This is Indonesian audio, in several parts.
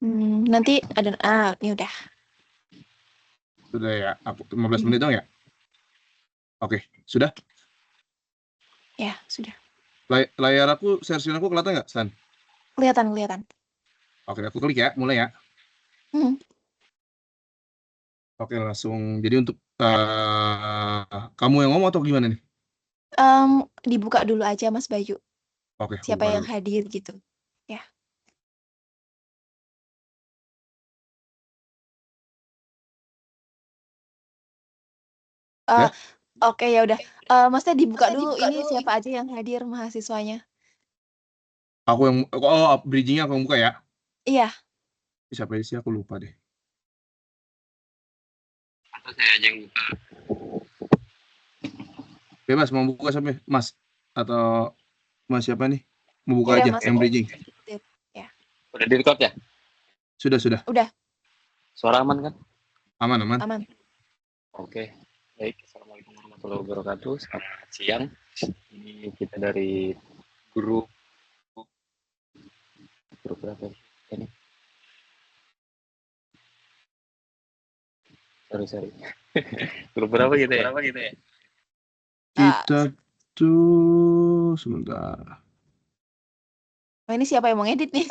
Nanti ada ini udah. Sudah ya, 15 menit dong ya? Oke, sudah? Ya, sudah. Layar aku, share screen aku kelihatan nggak, San? Kelihatan. Oke, aku klik ya, mulai ya. Hmm. Oke, langsung. Jadi untuk kamu yang ngomong atau gimana nih? Dibuka dulu aja Mas Bayu. Oke, aku Siapa buka yang dulu. hadir gitu. Ya. Eh, Ya? oke ya udah. Maksudnya dibuka dulu ini siapa aja yang hadir mahasiswanya. Aku yang, bridgingnya aku yang buka ya. Iya. Siapa sih, aku lupa deh. Atau saya aja yang buka. Bebas mau buka sampai Mas atau Mas siapa nih? Mau Ya buka udah aja Mas. yang bridging. Ya. Udah di record ya? Sudah. Udah, Suara aman kan? Aman. aman. Oke. Baik, Assalamualaikum warahmatullahi wabarakatuh. Selamat siang. Ini kita dari grup berapa ini? Sorry. Grup berapa gitu ya? Kita tuh sebentar. Ini siapa yang mau ngedit nih?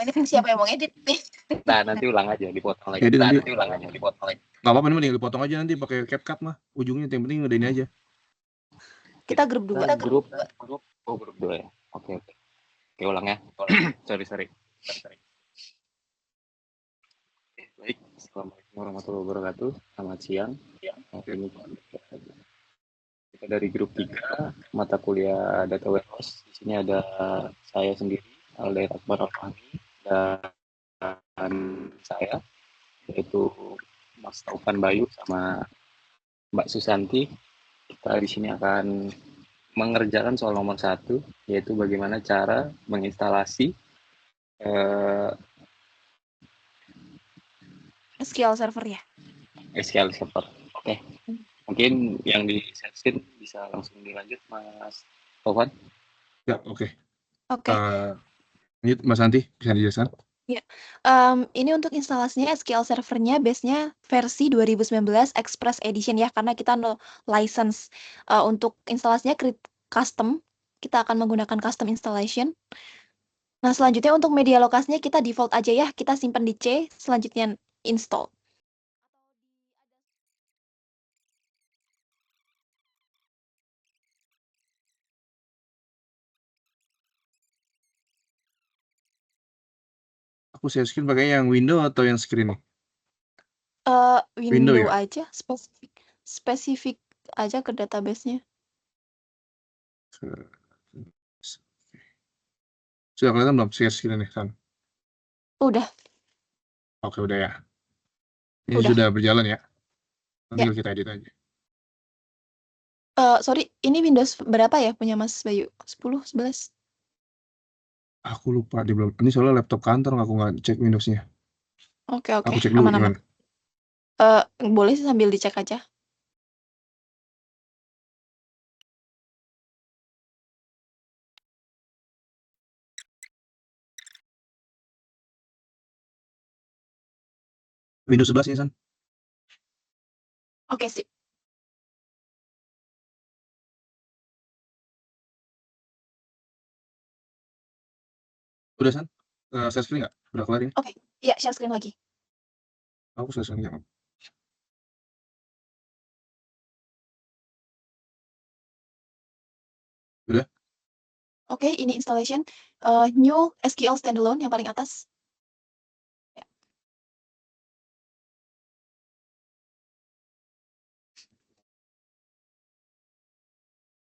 Nah, nanti ulang aja, dipotong lagi. Jadi nanti Dipotong lagi. nggak apa-apa nih, mending dipotong aja nanti pakai CapCut mah. Ujungnya yang penting udah ini aja. Kita grup 2. Grup 2 ya. Oke. Oke, ulang ya. Sorry. Baik, Assalamualaikum warahmatullahi wabarakatuh. Selamat siang. Ini kita dari grup 3 mata kuliah Data Warehouse. Di sini ada saya sendiri, Aldair Akbar Al-Fahmi, dan saya, yaitu Mas Taufan Bayu sama Mbak Susanti. Kita di sini akan mengerjakan soal nomor 1, yaitu bagaimana cara menginstalasi SQL Server ya. SQL Server. Oke. Mungkin yang di share bisa langsung dilanjut, Mas Taufan. Ya, oke. Oke. Ini Mas Santi bisa dijelaskan? Ya. Ini untuk instalasinya SQL Server-nya base-nya versi 2019 Express Edition ya, karena kita no license. Untuk instalasinya custom, kita akan menggunakan custom installation. Nah, selanjutnya untuk media lokasinya kita default aja ya, kita simpan di C, selanjutnya install. Aku share screen pakai yang window atau yang screen nih? Window ya? aja, spesifik aja ke database-nya. Sudah kelihatan belum share screen nih, San? Udah. Oke, udah ya. Ini Udah. sudah berjalan ya. Nanti Ya. kita edit aja. Sorry, ini Windows berapa ya punya Mas Bayu? 10, 11? Aku lupa di belum. Ini soalnya laptop kantor, aku nggak cek Windows-nya. Oke, Aku cek dulu aman-aman. gimana. Boleh sih sambil dicek aja. Windows 11 ya, San? Oke, sip. Udah, San? Share screen nggak? Udah kelar ini? Oke, ya share screen lagi. Aku share screen ya. Udah? Oke, ini installation. New SQL standalone yang paling atas. Ya.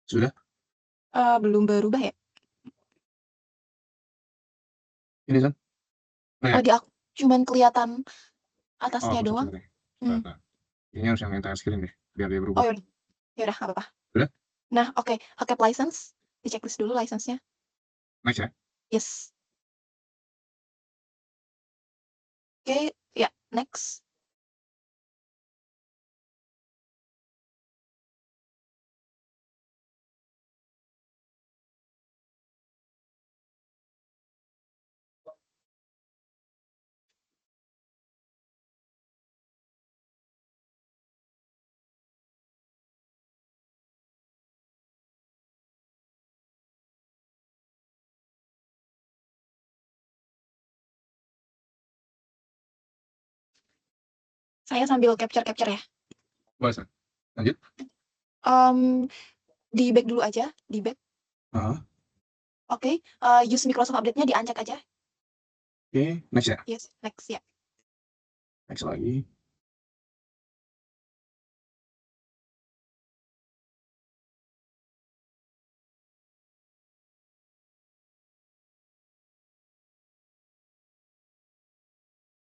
Sudah? Belum berubah ya? Ini, San? Nah, ya? Di aku cuman kelihatan Oh, atasnya aku doang. share nih. Nah. Ini harus yang entire screen deh, biar dia berubah. Oh yaudah, yaudah nggak apa-apa. Udah? Nah, oke, license. Di checklist dulu license-nya. Next ya? Yes. Oke, ya, next. Saya sambil capture ya. Boleh, San. Lanjut. Di back dulu aja, di back. Oke, use Microsoft Update-nya diancak aja. Oke, next ya. Yes, next ya. Next lagi.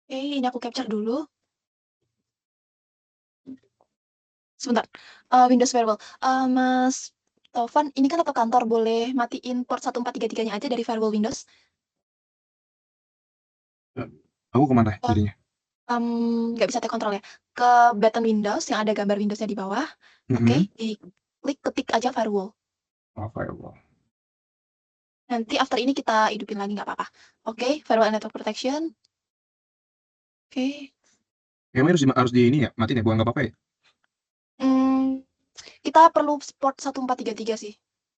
Oke, ini aku capture dulu. Sebentar. Windows Firewall. Mas Taufan, ini kan laptop kantor, boleh matiin port 1433-nya aja dari firewall Windows? Aku kemana Oh. jadinya? Nggak bisa take control ya. Ke button Windows yang ada gambar Windows-nya di bawah. Oke, klik ketik aja firewall. Oh, firewall. Nanti after ini kita hidupin lagi nggak apa-apa. Oke, firewall and network protection. Oke. Kayaknya harus di ini ya, matiin ya, bukan nggak apa-apa ya? Kita perlu port 1433 sih.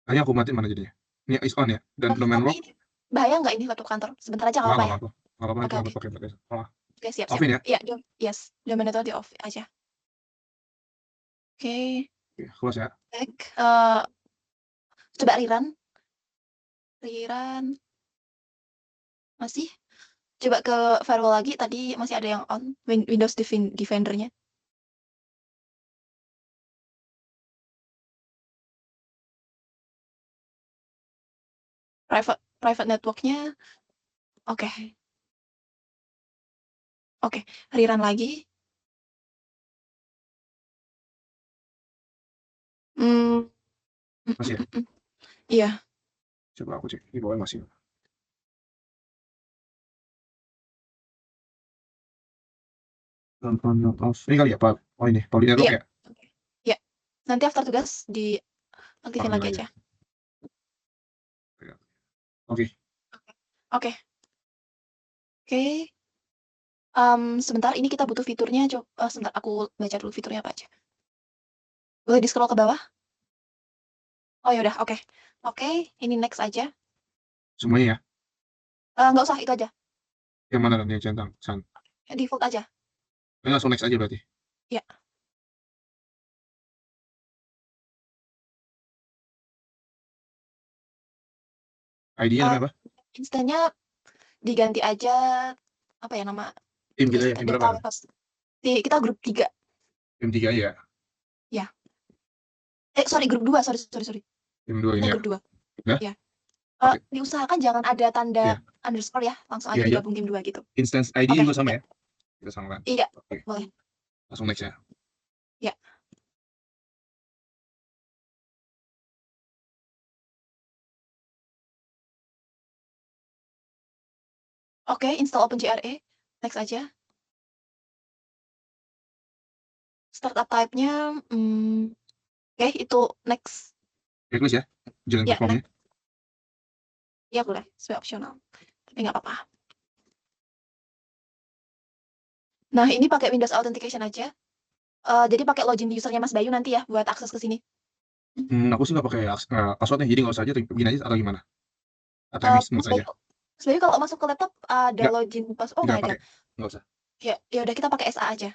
Kayaknya aku matiin mana jadinya? Ini is on ya, dan domain lock. Ini bahaya nggak ini laptop kantor? Sebentar aja nggak apa-apa ya? Nggak apa-apa, Oke. pakai. Oke, siap. Offin ya? Iya, yes. Domain itu di off aja. Oke. Close ya. Back. Coba rerun. Masih. Coba ke firewall lagi. Tadi masih ada yang on. Windows Defender-nya. Private network-nya. Oke. Oke, rerun lagi. Masih ya? Iya. Coba aku cek. Ini bawahnya masih. Ini kali ya, Pak? Oh ini, Pauline Rock ya? Iya. Nanti after tugas diaktifin lagi aja. Oke. Oke. Sebentar, ini kita butuh fiturnya. Coba sebentar, aku baca dulu fiturnya apa aja. Boleh di scroll ke bawah? Oh ya udah, oke. Oke, ini next aja. Semuanya ya? Nggak usah, itu aja. Yang mana yang centang, San? Default aja. Ini langsung next aja berarti? Iya. ID-nya namanya apa? Instannya diganti aja, apa ya nama? Tim kita ya, tim berapa? Kita grup 3. Tim 3 ya? Ya. Sorry, grup 2, sorry. Tim 2 ini ya? Grup 2. Udah? Ya. Diusahakan jangan ada tanda underscore ya, langsung aja gabung tim 2 gitu. Instance ID juga sama ya? Kita samakan. Iya, Oke. boleh. Langsung next ya? Ya. Oke, install OpenGRE. Next aja. Startup type-nya, oke, itu next. Checklist ya? Jalan performnya? Iya boleh, sesuai opsional. Tapi nggak apa-apa. Nah, ini pakai Windows Authentication aja. Jadi pakai login usernya Mas Bayu nanti ya buat akses ke sini. Aku sih nggak pakai passwordnya, jadi nggak usah aja, begini aja atau gimana? Atau Mas Bayu kalau masuk ke laptop ada login pas. Oh nggak ada. Nggak usah. Ya udah kita pakai SA aja.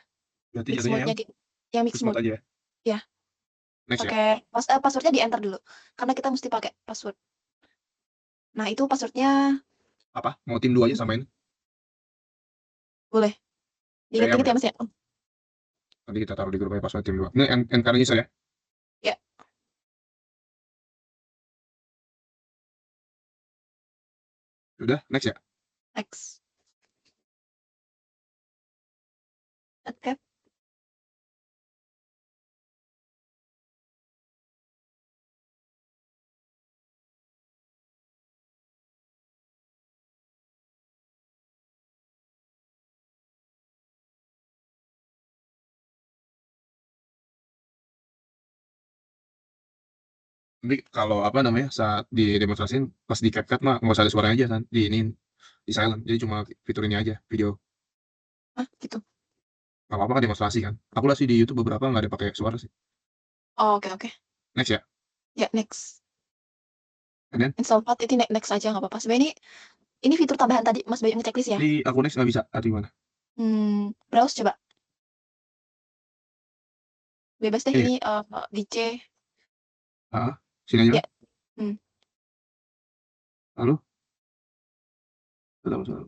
Berarti Mix mode-nya yang mix mode aja. Ya. Next Oke, passwordnya di enter dulu karena kita mesti pakai password. Nah itu passwordnya apa? Mau tim 2 aja samain? Boleh. Ingat-ingat ya Mas ya. Nanti kita taruh di grup aja password tim 2. Ini NKRI user ya? Ya. Udah, next ya? Next. Oke. Nanti kalau apa namanya, saat di demonstrasiin pas di CapCut mah nggak usah ada suaranya aja kan, di silent, jadi cuma fitur ini aja, video. Gitu. Nggak apa-apa kan demonstrasi kan. Aku lihat sih di YouTube beberapa nggak ada pakai suara sih. Oke. Next ya? Ya, next. And then? Install path itu next aja nggak apa-apa. Sebenarnya ini fitur tambahan tadi Mas Bayu ngechecklist ya. Di aku next nggak bisa atau gimana? Browse coba. Bebas deh Iya. ini DC. Sini aja. Ya. Halo? Salam.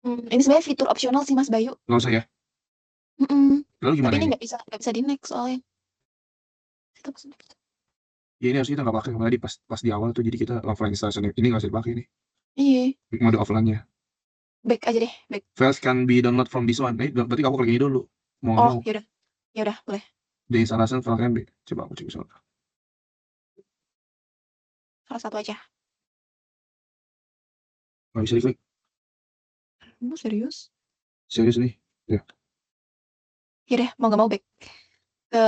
Ini sebenarnya fitur opsional sih Mas Bayu. Nggak usah ya? Mm-mm. Lalu Tapi gimana ini ini? nggak bisa di next soalnya. Kita pesen. Ya ini harusnya kita nggak pakai tadi pas di awal tuh, jadi kita offline installation ini nggak usah dipakai nih Iya, mode offline-nya. back aja deh, back. Files can be download from this one. Berarti aku klik ini dulu. Mau nggak Oh, mau. yaudah, boleh. The installation file can be. Coba aku cek misalnya. Salah satu aja. Nggak bisa diklik. Serius? Serius nih. Ya. Yaudah, mau nggak mau back ke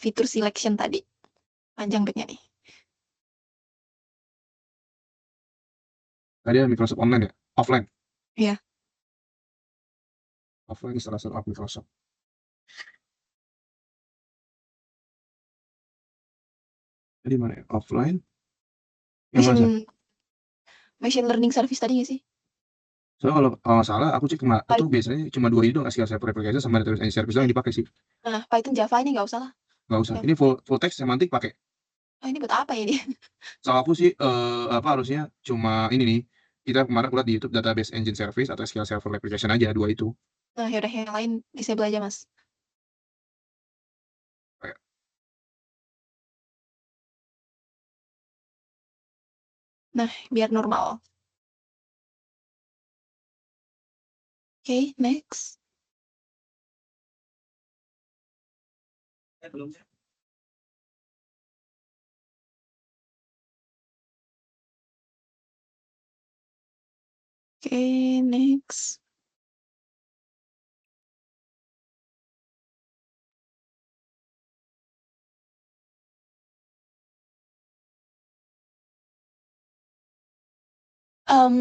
fitur selection tadi. Panjang backnya nih. Tadi ada Microsoft Online ya? Offline. Iya. Offline installation of Microsoft. Tadi mana ya? Offline. Yang mana? Machine learning service tadi nggak sih? Soalnya kalau nggak salah, aku cek itu biasanya cuma 2 ini dong, SQL Server Application sama Database and Service yang dipakai sih. Nah, Python Java ini nggak usah lah. Nggak usah. Ya. Ini full text semantik pakai. Ini buat apa ya dia? Soal aku sih harusnya cuma ini nih. Kita kemarin lihat di YouTube Database Engine Service atau SQL Server Application aja, 2 itu. Nah, yaudah yang lain disable aja Mas. Kayak. Nah, biar normal. Oke, next. Belum. Oke, next.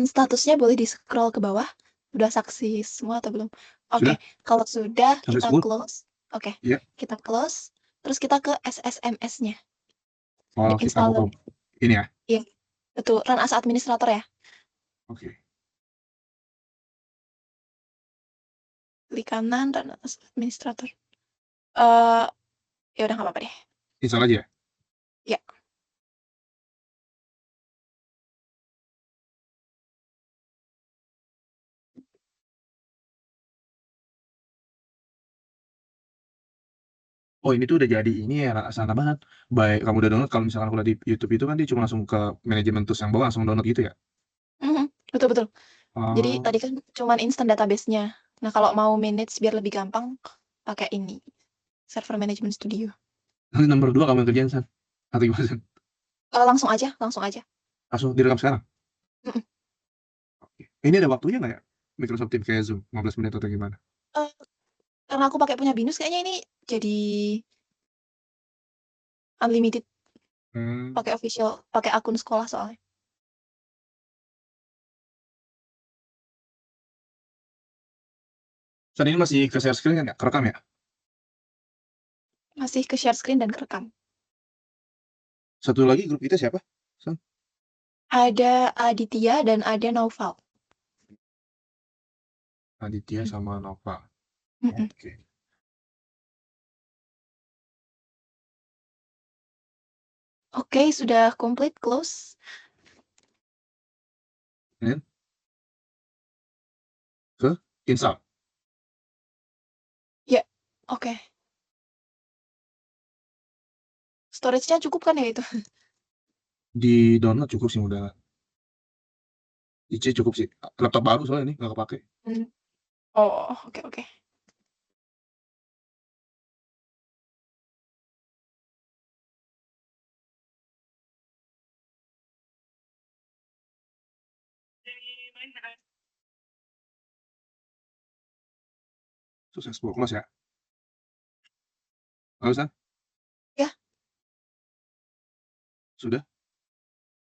Statusnya boleh di-scroll ke bawah. Udah saksi semua atau belum? Oke, Sudah? kalau sudah Sampai kita 10? close. Oke, Iya. kita close. Terus kita ke SSMS-nya. Oh, Di installer. ini ya. Iya, betul. Run as administrator ya. Oke. Klik kanan, run as administrator. Ya udah nggak apa-apa deh. Install aja ya? Ya. Oh, ini tuh udah jadi ini ya, sana banget. Baik, kamu udah download, kalau misalkan aku lihat di YouTube itu kan dia cuma langsung ke manajemen tools yang bawah, langsung download gitu ya? Betul. Jadi Oh, tadi kan cuman instant database-nya. Nah, kalau mau manage biar lebih gampang, pakai ini. Server Management Studio. nanti nomor 2 kamu yang kerjain, San? Atau gimana, San? Langsung aja. Langsung direkam sekarang? Mm-mm. Oke. Ini ada waktunya nggak ya? Microsoft Teams kayak Zoom, 15 menit atau gimana? Karena aku pakai punya Binus, kayaknya ini jadi unlimited. Pakai official, pakai akun sekolah soalnya. San, ini masih ke share screen kan ya? Kerekam ya? Masih ke share screen dan kerekam. Satu lagi grup kita siapa? San? Ada Aditya dan ada Naufal. Aditya sama Nova. Mm-mm. Oke. Oke, sudah complete, close. Dan ke install. Ya, oke. Storage-nya cukup kan ya itu? Di download cukup sih, udah. IC cukup sih. Laptop baru soalnya ini nggak kepake. Oh, oke. Successful close ya. Halo, San? Ya. Sudah?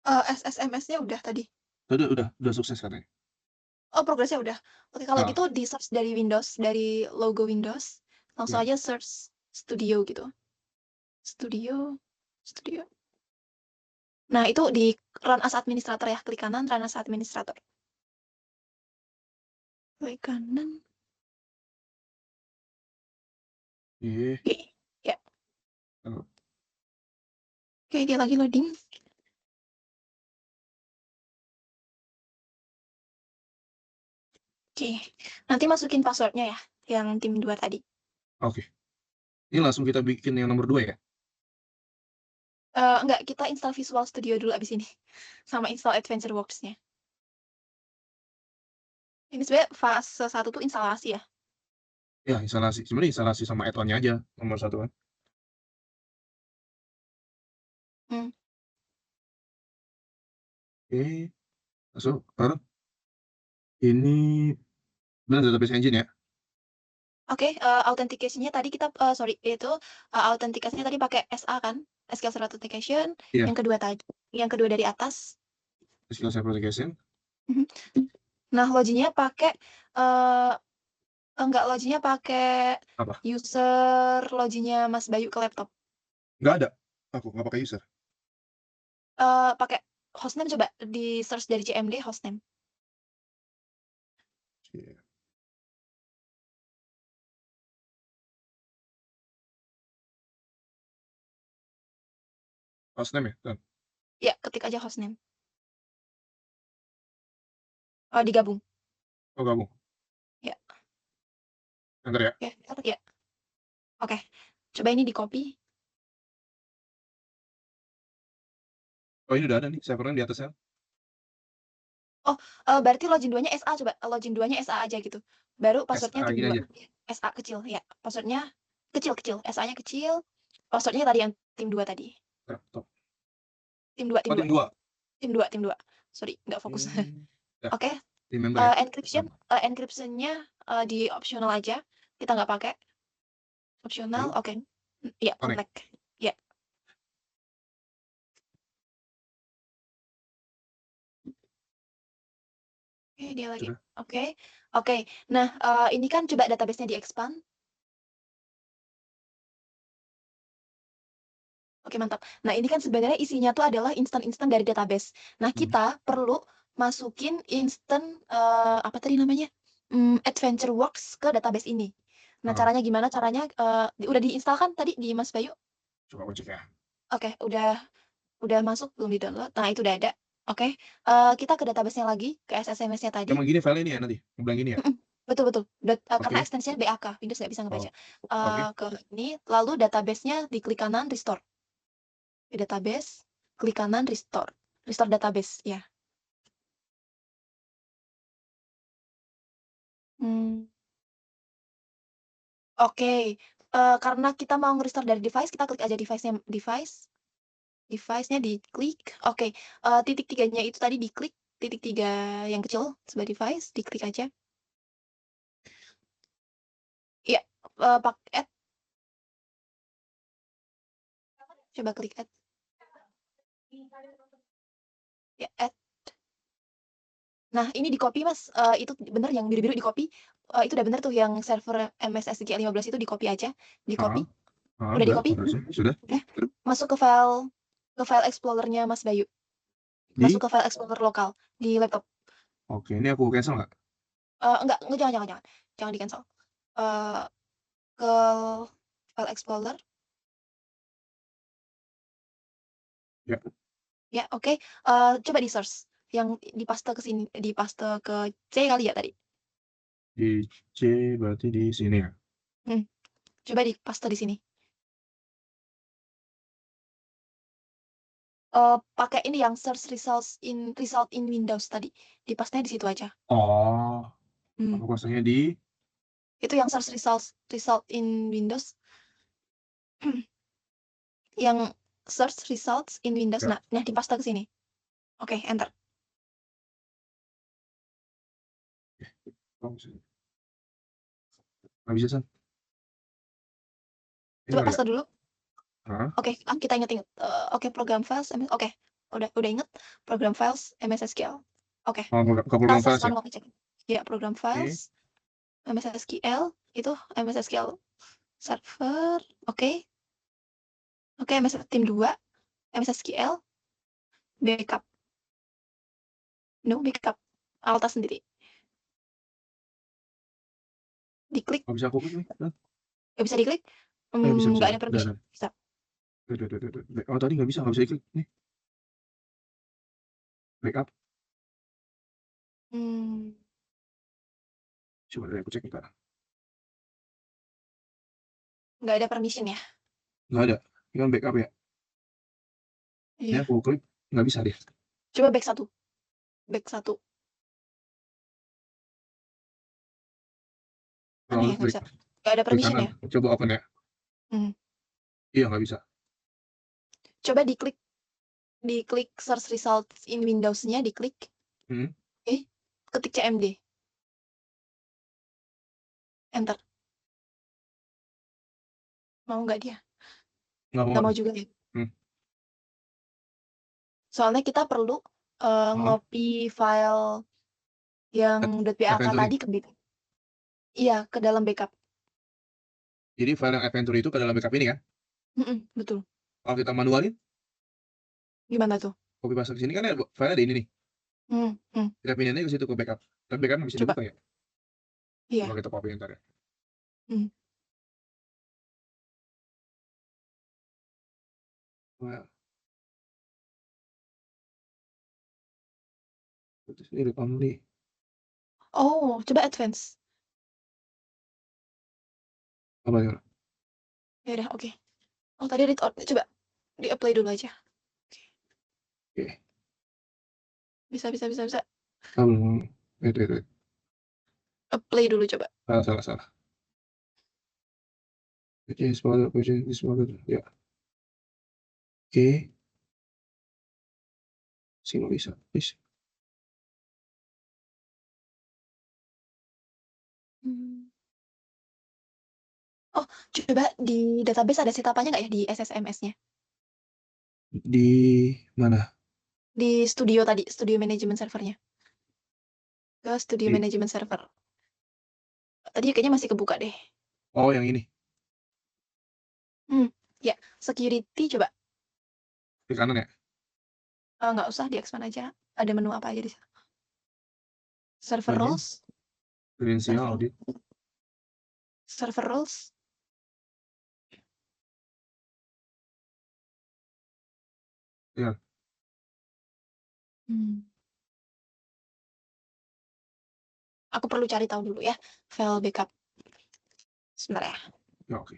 SSMS-nya udah tadi. Udah sukses katanya. Oh, progresnya udah. Oke, kalau gitu di search dari Windows, dari logo Windows, langsung aja search Studio gitu. Studio. Nah, itu di Run as Administrator ya. Klik kanan, Run as Administrator. Klik kanan. Iya. Oke, ya. Oh. Oke, dia lagi loading. Oke, nanti masukin passwordnya ya, yang tim 2 tadi. Oke. Ini langsung kita bikin yang nomor 2 ya? Enggak, kita install Visual Studio dulu abis ini. Sama install Adventure Works-nya. Ini sebenarnya fase 1 tuh instalasi ya. Ya, instalasi. Sebenarnya instalasi sama add-on-nya aja nomor 1 kan. Hmm. Oke. Masuk. Ini benar database engine ya? Oke, authentication-nya tadi kita itu autentikasinya tadi pakai SA kan? SQL Server Authentication. Iya. Yang kedua dari atas. SQL Server Authentication. Nah, loginnya pakai loginnya pakai Apa? user loginnya Mas Bayu ke laptop. Nggak ada. Aku nggak pakai user. Pakai hostname, coba di search dari CMD hostname. Iya. Hostname ya? Tuh. Ya, ketik aja hostname. Digabung. Oh, gabung. Ya. Enter ya? Ya, ya. Oke. Coba ini di copy. Oh, ini udah ada nih servernya di atasnya. Berarti login 2-nya SA, coba login 2-nya SA aja gitu. Baru passwordnya SA tim gini 2. aja. SA kecil, ya. Passwordnya kecil, SA-nya kecil. Passwordnya tadi yang tim 2 tadi. Laptop. Tim 2, tim Oh, 2. tim 2. Tim 2, tim 2. Sorry, nggak fokus. Ya, Oke. remember ya? Encryption-nya di optional aja. Kita nggak pakai. Optional, Lalu, oke. Ya, connect. black. Ya. Oke, dia lagi. Sudah. Oke. Nah, ini kan coba database-nya di-expand. Oke, mantap. Nah, ini kan sebenarnya isinya tuh adalah instan-instan dari database. Nah, kita perlu masukin instan apa tadi namanya? Adventure Works ke database ini. Nah, caranya gimana? Caranya udah diinstal kan tadi di Mas Bayu? Coba aku cek ya. Oke, udah masuk, belum di-download. Nah, itu udah ada. Oke. Kita ke database-nya lagi, ke SSMS-nya tadi. Emang gini file ini ya nanti? Bilang gini ya? Betul. Karena Oke. ekstensinya BAK, Windows nggak bisa ngebaca. Oke. Ke ini, lalu database-nya di klik kanan restore. Di database, klik kanan restore. Restore database, ya. Oke. Karena kita mau nge-restore dari device, kita klik aja device-nya, device-nya diklik. Oke. Titik 3-nya itu tadi diklik, titik 3 yang kecil sebagai device, diklik aja. Iya, pakai add. Coba klik add. Ya, add. Nah, ini di copy, Mas. Itu bener yang biru-biru di copy. Itu udah bener tuh yang server MS SQL 15 itu di copy aja. Di copy. Udah di copy? Sudah. Masuk ke file Explorer-nya Mas Bayu. Masuk ke file Explorer lokal di laptop. Oke, ini aku cancel nggak? Enggak, jangan. Jangan di cancel. Ke file Explorer. Ya. Ya, oke. Coba di search. Yang dipaste ke sini, dipaste ke C kali ya tadi. Di C berarti di sini ya? Coba dipaste di sini. Pakai ini yang search result in Windows tadi. Dipastenya di situ aja. Oh, aku pasangnya di Itu yang search result in Windows. Yang search results in Windows. Ya. Nah, dipaste ke sini. Oke, enter. Nggak bisa, San. Coba paste dulu. Hah? Oke, kita inget-inget. Oke, program files. Oke, udah inget. Program files MS SQL. Oke. Oh, ke program files ya? Ya, program files. MS SQL. Itu MS SQL server. Oke. Oke, MS tim 2. MS SQL. Backup. No, backup. Alta sendiri. Diklik. Nggak bisa aku klik nih. Nggak bisa diklik. Bisa Nggak ada udah permission. Bisa. udah. Oh tadi nggak bisa diklik nih, backup. Coba deh aku cek bentar. Nggak ada permission ya? Nggak ada, ini kan backup ya. Ini Iya. aku klik, nggak bisa deh. Coba back 1. Back 1. Aneh Lalu ya, nggak klik, bisa. Nggak ada klik permission kanan, ya? coba open ya. Hmm. Iya nggak bisa. Coba diklik search results in Windows-nya, diklik. Hmm. Ketik CMD. Enter. Mau nggak dia? Nggak mau Nggak mau deh. juga ya? Hmm. Soalnya kita perlu ngopi file yang .bak Adventure. tadi ke backup. Iya, ke dalam backup. Jadi file yang adventure itu ke dalam backup ini kan. Betul. Kalau kita manualin, Gimana tuh? copy paste ke sini kan ada file di ini nih. Kita pindahinnya ke situ ke backup. Tapi backup nggak bisa Coba. dibuka ya. Iya. Coba kita copy ntar ya. Well, ini read only. Oh, coba advance. Apa ya? Ya udah, oke. Oh, tadi read only. Coba di-apply dulu aja. Oke. Bisa. Belum. Wait. Apply dulu coba. Salah. This model. Ya. Oke. Sih nggak bisa. Please. Oh, coba di database ada setapannya nggak ya di SSMS-nya? Di mana? Di studio tadi, studio management servernya. Ke studio Di- management server. Tadi kayaknya masih kebuka deh. Oh, yang ini. Ya, security coba. Di kanan ya. Nggak usah di-expand aja. Ada menu apa aja di sana. Server Login. roles. Credential audit. Server roles. Ya. Aku perlu cari tahu dulu ya. File backup. Sebentar ya. Ya, oke.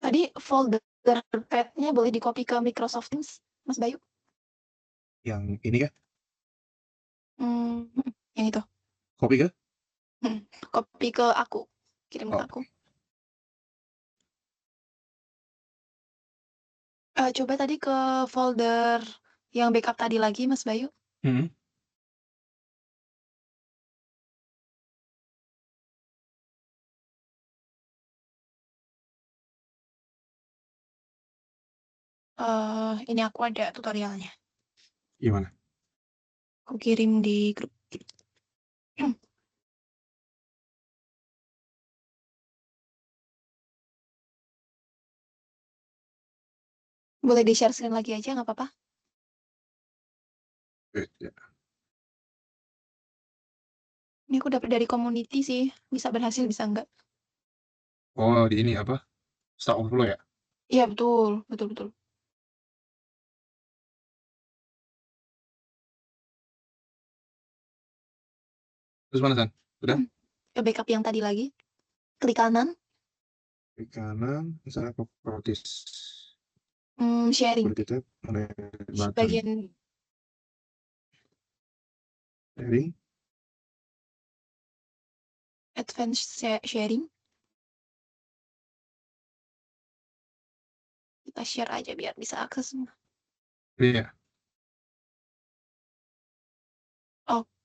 Tadi folder path-nya boleh di-copy ke Microsoft Teams, Mas Bayu? Yang ini kah? Yang itu. Copy kah? Copy ke aku. Kirim ke Oh. aku. Coba tadi ke folder yang backup tadi lagi, Mas Bayu. Ini aku ada tutorialnya. Gimana? Aku kirim di grup. Boleh di-share screen lagi aja, nggak apa-apa. Ya. Ini aku dapat dari community sih. Bisa berhasil, bisa enggak. Oh, di ini apa? Stack Overflow ya? Iya, betul. Terus mana, San? Udah? Ke backup yang tadi lagi. Klik kanan, Di kanan, misalnya properties. sharing. Seperti tab, ada button. Bagian Sharing. advanced sharing. Kita share aja biar bisa akses semua. Ini ya?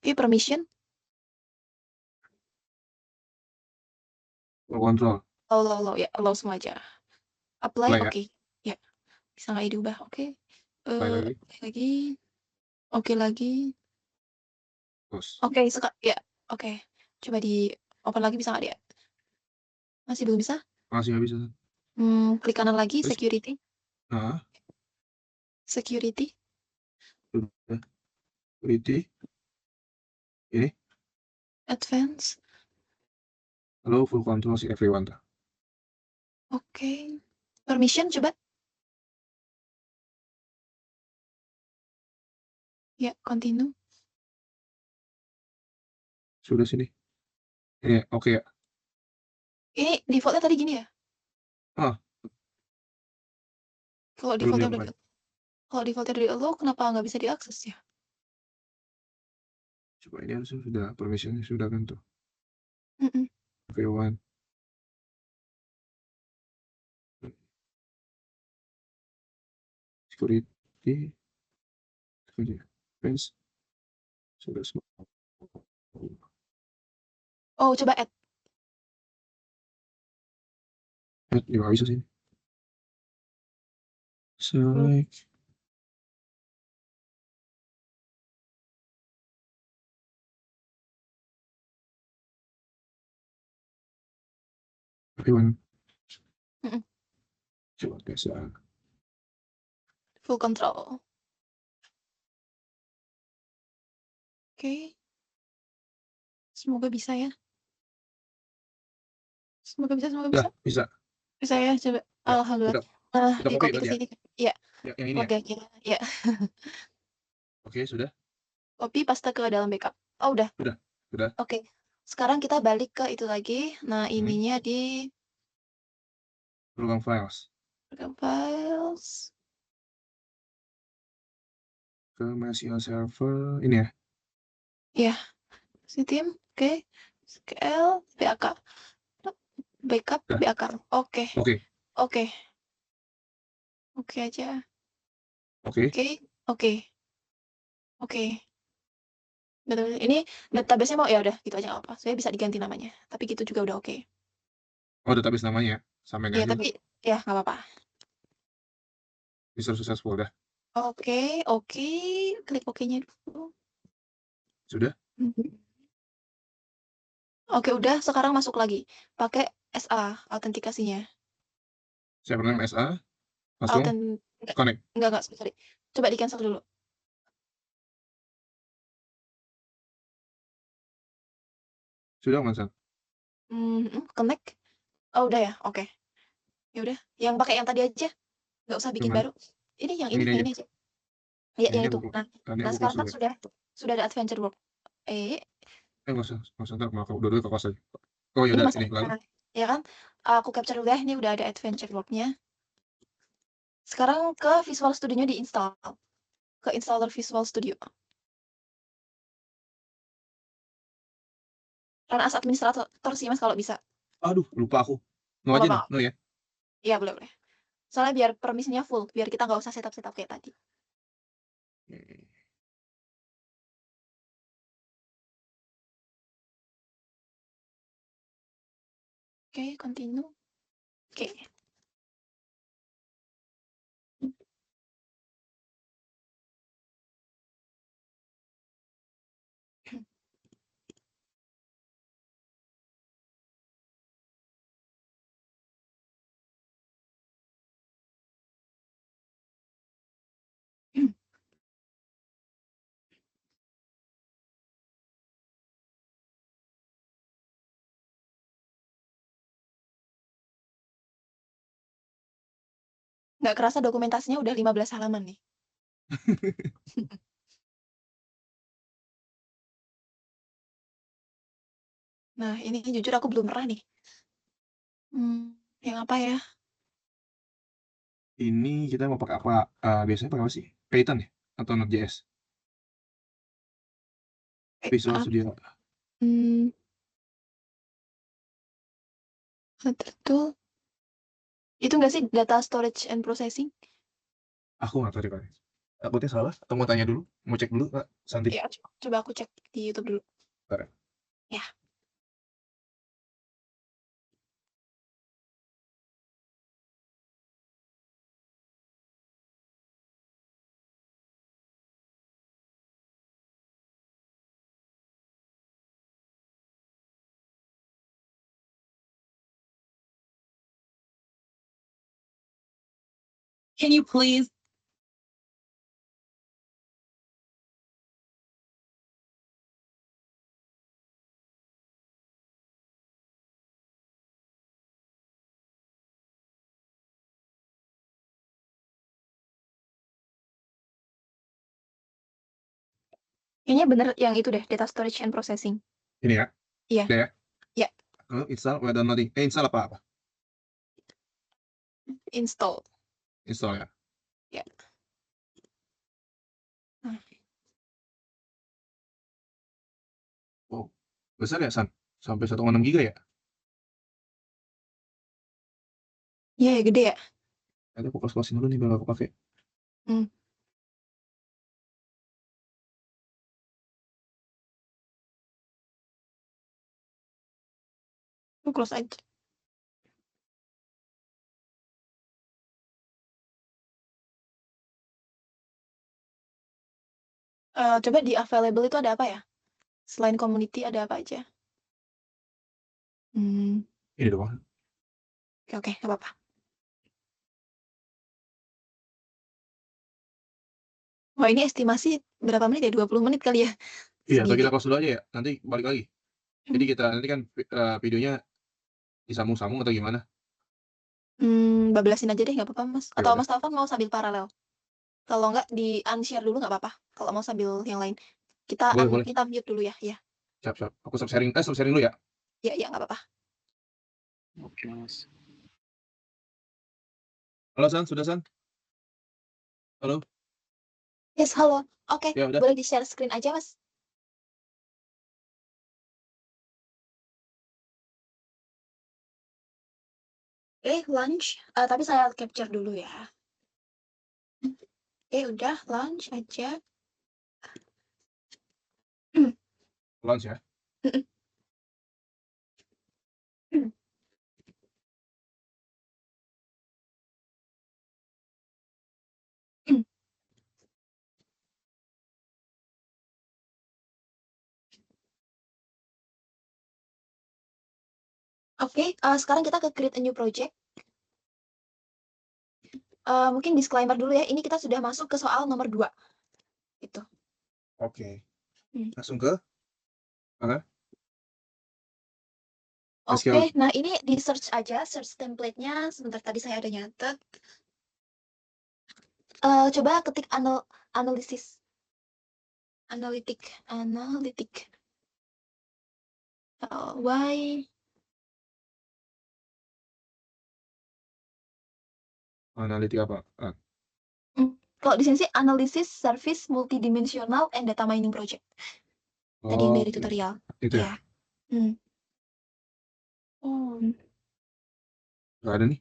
Oke, permission. Full control. Allow ya, allow semua aja. Apply, Play ya. oke. Ya, bisa nggak diubah? Oke. Play lagi. Oke lagi. Oke lagi. Terus. Oke, ya. Oke. Coba di open lagi bisa nggak dia? Masih belum bisa? Masih nggak bisa. Klik kanan lagi, Terus? security. Nah, Security. sudah. Security. Ini. Advance. Allow full control si everyone. Oke. Permission coba. Ya, continue. Sudah sini. Ini oke ya. Ini defaultnya tadi gini ya? Ah, Kalau belum defaultnya dilakukan. kalau defaultnya dari allow, kenapa nggak bisa diakses ya? Coba ini harusnya sudah permissionnya sudah kan tuh. Mm-mm. Everyone. Security. Security. Fence. Sudah semua. Oh, coba add. Ya nggak bisa sini. Select. Everyone. Mm-mm. Coba biasa. Full control. Oke. Semoga bisa ya. Semoga bisa. Udah, bisa. Bisa ya, coba. Ya, Alhamdulillah. udah Di copy copy ke berarti ya? sini. Iya, Ya, yang ini ya? keluarga kita. Ya. Oke, sudah. Copy paste ke dalam backup. Oh, udah. Sudah. Oke. Sekarang kita balik ke itu lagi. Nah, ininya di Program files. program files. Ke MySQL server. Ini ya? Ya, system. Oke. SQL, BAK. Backup, Udah. BAK. Oke. Oke. Oke. Oke aja. Oke. Oke. Oke. Betul. Ini database-nya mau ya udah gitu aja nggak apa. Saya bisa diganti namanya. Tapi gitu juga udah oke. Oh, database namanya. Samain Ya, aja. tapi ya nggak apa-apa. User successful. Udah. Oke. Klik OK-nya dulu. Sudah. Oke, udah. Sekarang masuk lagi. Pakai SA, autentikasinya. Saya pernah SA. Langsung connect. Enggak, sorry. Coba di cancel dulu. Sudah, Mas. Connect. Oh, udah ya. Oke. Ya udah. Yang pakai yang tadi aja. Nggak usah bikin Cuman, baru. Ini yang ini ini aja. aja. Ya, Ini yang itu. aku, Nah, sekarang kan sudah ada adventure world. nggak usah, ntar aku dua-dua ke kos aja. Oh, Ini yaudah, masih ini lalu. ya kan? Aku capture udah. Ini udah ada adventure world-nya. Sekarang ke Visual Studio-nya diinstal. Ke installer Visual Studio. Run as administrator sih Mas kalau bisa. Aduh, lupa aku. No Nggak aja apa-apa. nih, no ya. Iya, boleh. Soalnya biar permisinya full, biar kita nggak usah setup kayak tadi. Oke, continue. Oke. Nggak kerasa dokumentasinya udah 15 halaman nih. Nah, ini jujur aku belum pernah nih. Yang apa ya? Ini kita mau pakai apa? Biasanya pakai apa sih? Python ya? Atau Node.js? Visual Studio. Betul. Itu nggak sih data storage and processing? Aku nggak tahu deh, Kak. Takutnya salah atau mau tanya dulu? Mau cek dulu, Kak Santi? Ya, coba aku cek di YouTube dulu. Bentar ya. Ya. Can you please? Kayaknya bener yang itu deh, data storage and processing. Ini ya? Iya. Udah ya? Ya. Install, udah downloading. Install apa? Install. Install ya? Ya. Nah. Oh, besar ya, San? Sampai 1,6 giga ya? Iya, ya, gede ya. Nanti aku close-closein dulu nih, biar aku pakai. Hmm. Aku close aja. Coba di available itu ada apa ya? Selain community ada apa aja? Ini doang. Oke, nggak apa-apa. Wah, ini estimasi berapa menit ya? 20 menit kali ya? Iya, atau Segini. kita close dulu aja ya? Nanti balik lagi. Jadi kita nanti kan videonya disambung-sambung atau gimana? Bablasin aja deh, nggak apa-apa, Mas. Ya Atau udah. Mas Taufan mau sambil paralel? Kalau nggak, di unshare dulu nggak apa-apa. Kalau mau sambil yang lain. Boleh. Kita mute dulu ya. Ya, Siap. Aku stop sharing dulu ya. ya, nggak apa-apa. Oke, Mas. Halo, San. Sudah, San? Halo? Yes, halo. Oke, Ya udah. boleh di-share screen aja, Mas. Launch. Tapi saya capture dulu ya. Udah, launch aja. Launch ya. Oke, sekarang kita ke create a new project. Mungkin disclaimer dulu ya, ini kita sudah masuk ke soal nomor 2. Itu. Oke. Hmm. Langsung ke mana? Oke, nah ini di search aja, search template-nya. Sebentar, tadi saya ada nyatet. Coba ketik analisis. Analitik. Why? Analitik apa? Kalau di sini sih analisis service multidimensional and data mining project. Tadi yang dari tutorial. Itu ya? Nggak ada nih.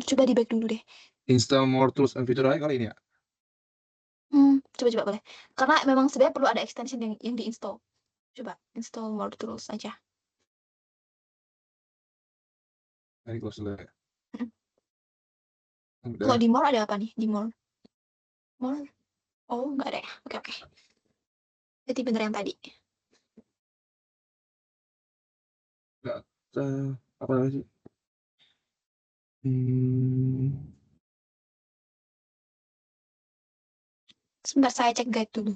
Coba di back dulu deh. Install more tools and feature kali ini ya? Coba boleh. Karena memang sebenarnya perlu ada extension yang di-install. Coba install more tools aja. Tadi close dulu ya. Kalau di more ada apa nih? Di more? Oh, nggak ada ya. Oke. Jadi bener yang tadi. Nggak, apa namanya sih? Sebentar, saya cek guide dulu.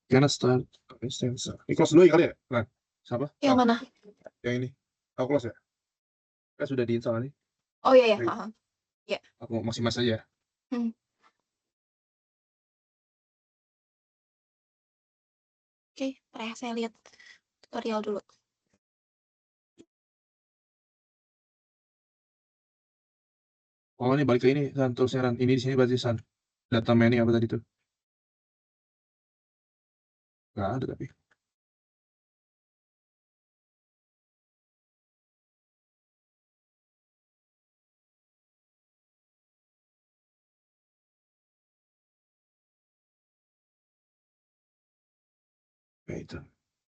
Gonna start instance. Ini close dulu ya kali ya? Nah, siapa? Yang mana? Yang ini. Aku close ya? Kan sudah diinstal nih. Oh iya. Paham. Ya. Aku masih aja. Oke, saya lihat tutorial dulu. Oh, ini balik ke ini, San. Toolsnya, Ran. Ini di sini berarti, San. Data mining apa tadi tuh? Nggak ada tapi. itu.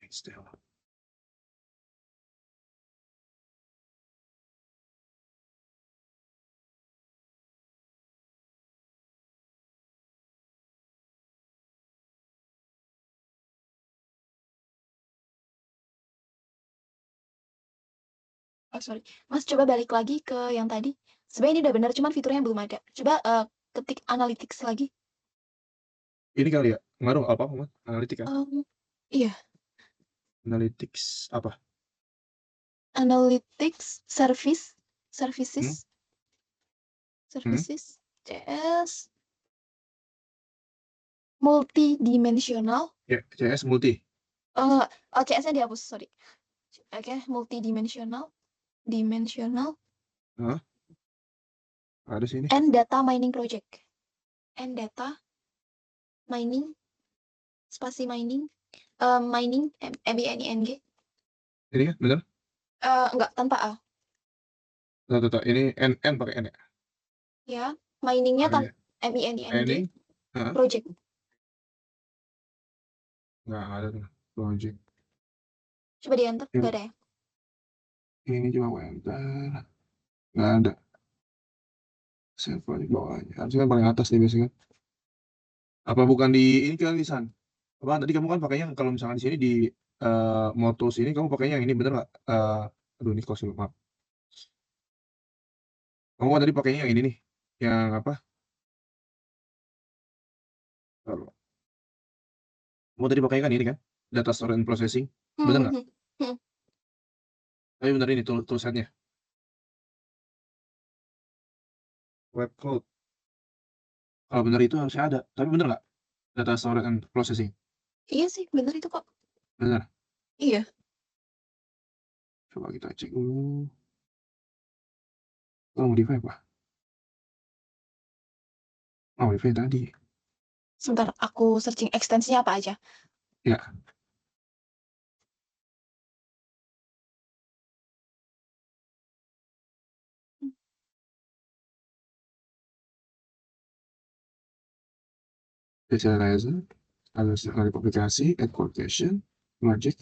Excel. Oh, sorry. Mas coba balik lagi ke yang tadi. Sebenarnya ini udah benar, cuman fiturnya belum ada. Coba ketik analytics lagi. Ini kali ya, ngaruh apa Mas? Analitik kan? Iya, Analytics apa? analytics services Hmm? CS multidimensional. Ya, CS multi. Oh, CS-nya dihapus, sorry. Oke, multidimensional, dimensional, Hah? Ada sini. and data mining project. And data mining, spasi mining, mining, M-I-N-I-N-G. Ini kan bener? Enggak, tanpa A. Tuh. Ini N pakai N ya? Ya, miningnya Ada ya. M-I-N-I-N-G, Ini, hah? project. Nggak ada tuh. Project. Coba di enter, Ini, nggak ada ya? ini coba enter. Nggak ada. Save di bawahnya. Harusnya kan paling atas nih biasanya. Apa bukan di ini kan lisan? Apa tadi kamu kan pakainya kalau misalkan di sini di More Tools ini kamu pakainya yang ini bener nggak? Aduh ini close dulu, maaf. Kamu kan tadi pakainya yang ini nih. Yang apa? Kalau- Kamu tadi pakainya kan ini kan? Data Store and Processing. Bener nggak? Hmm. Tapi bener ini toolsetnya. Web Cloud. Kalau bener itu harusnya ada. Tapi bener nggak? Data Store and Processing. Iya sih, bener itu kok. Bener. Iya. Coba kita cek dulu. Oh, modify apa? Oh, modify tadi. Sebentar, aku searching ekstensinya apa aja. Ya. Visualizer. Ada sekali publikasi. Add quotation. Logic.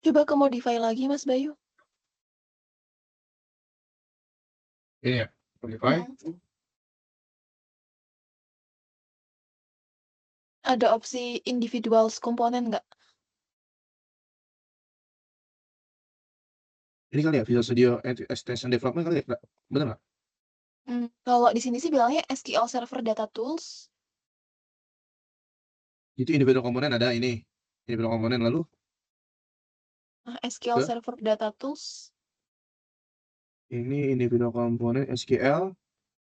Coba ke modify lagi, Mas Bayu. Ini ya. Modify. Ada opsi individuals komponen nggak? Ini kali ya Visual Studio Extension Development kali ya? Nggak? Bener nggak? Kalau di sini sih bilangnya SQL Server Data Tools. Itu individual komponen ada ini. Individual komponen lalu SQL ke Server Data Tools. ini individual komponen SQL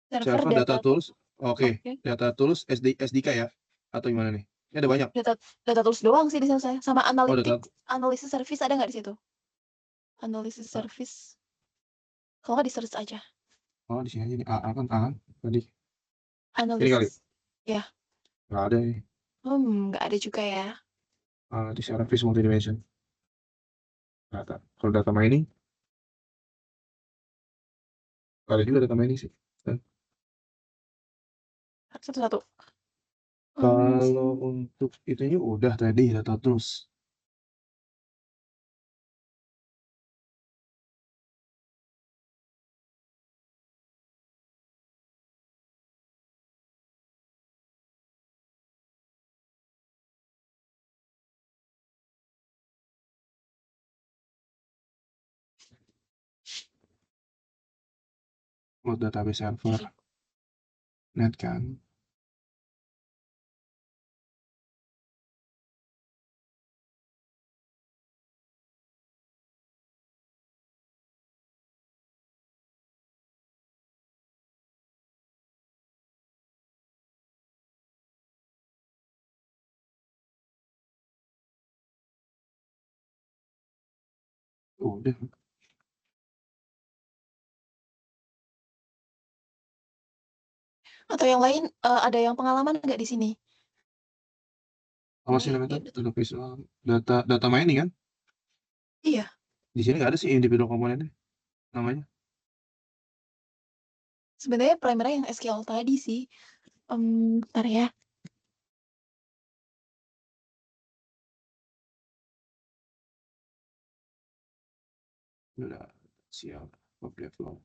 Server Server Data Data Tools. Oke, Oke. Data Tools SDK ya? Atau gimana nih? Ini ada banyak. Data Tools doang sih di sana saya. Sama Oh, data. Analysis Service ada nggak di situ? Analysis Ah. Service. Kalau nggak di search aja. Oh, di sini aja nih. A kan A kan? Tadi. Ini kali. Analysis. Ya. Nggak ada nih. Nggak ada juga ya. Di service multidimension. Data. Kalau data mining, ada juga data mining sih. Dan Satu-satu. kalau untuk itunya udah tadi data tools. Buat database server. Net kan. Udah. Atau yang lain ada yang pengalaman nggak di sini? Apa Ini sih namanya? ya, Data visual, data mining kan? iya. Di sini nggak ada sih individual komponennya namanya. Sebenarnya primernya yang SQL tadi sih. Bentar ya. Udah siap. Object flow.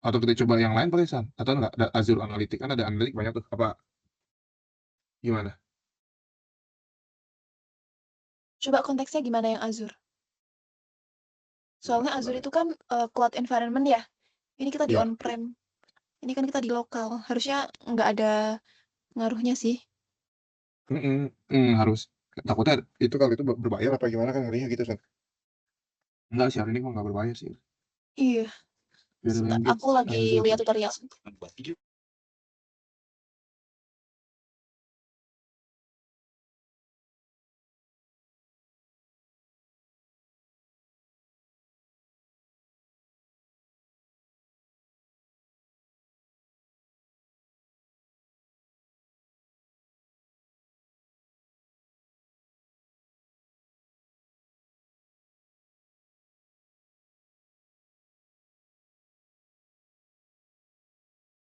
Atau kita coba yang lain pakai San? Atau enggak ada Azure Analytics kan ada Analytics banyak tuh. Apa gimana? Coba konteksnya gimana yang Azure? Soalnya Azure itu kan cloud environment ya. Ini kita di Iya. on-prem. Ini kan kita di lokal. Harusnya nggak ada ngaruhnya sih. Harus. Takutnya itu kalau itu berbayar apa gimana kan ngerinya gitu San. Enggak sih hari ini kok nggak berbayar sih. Iya. Biar Sebentar, engage aku lagi Azure. lihat tutorial.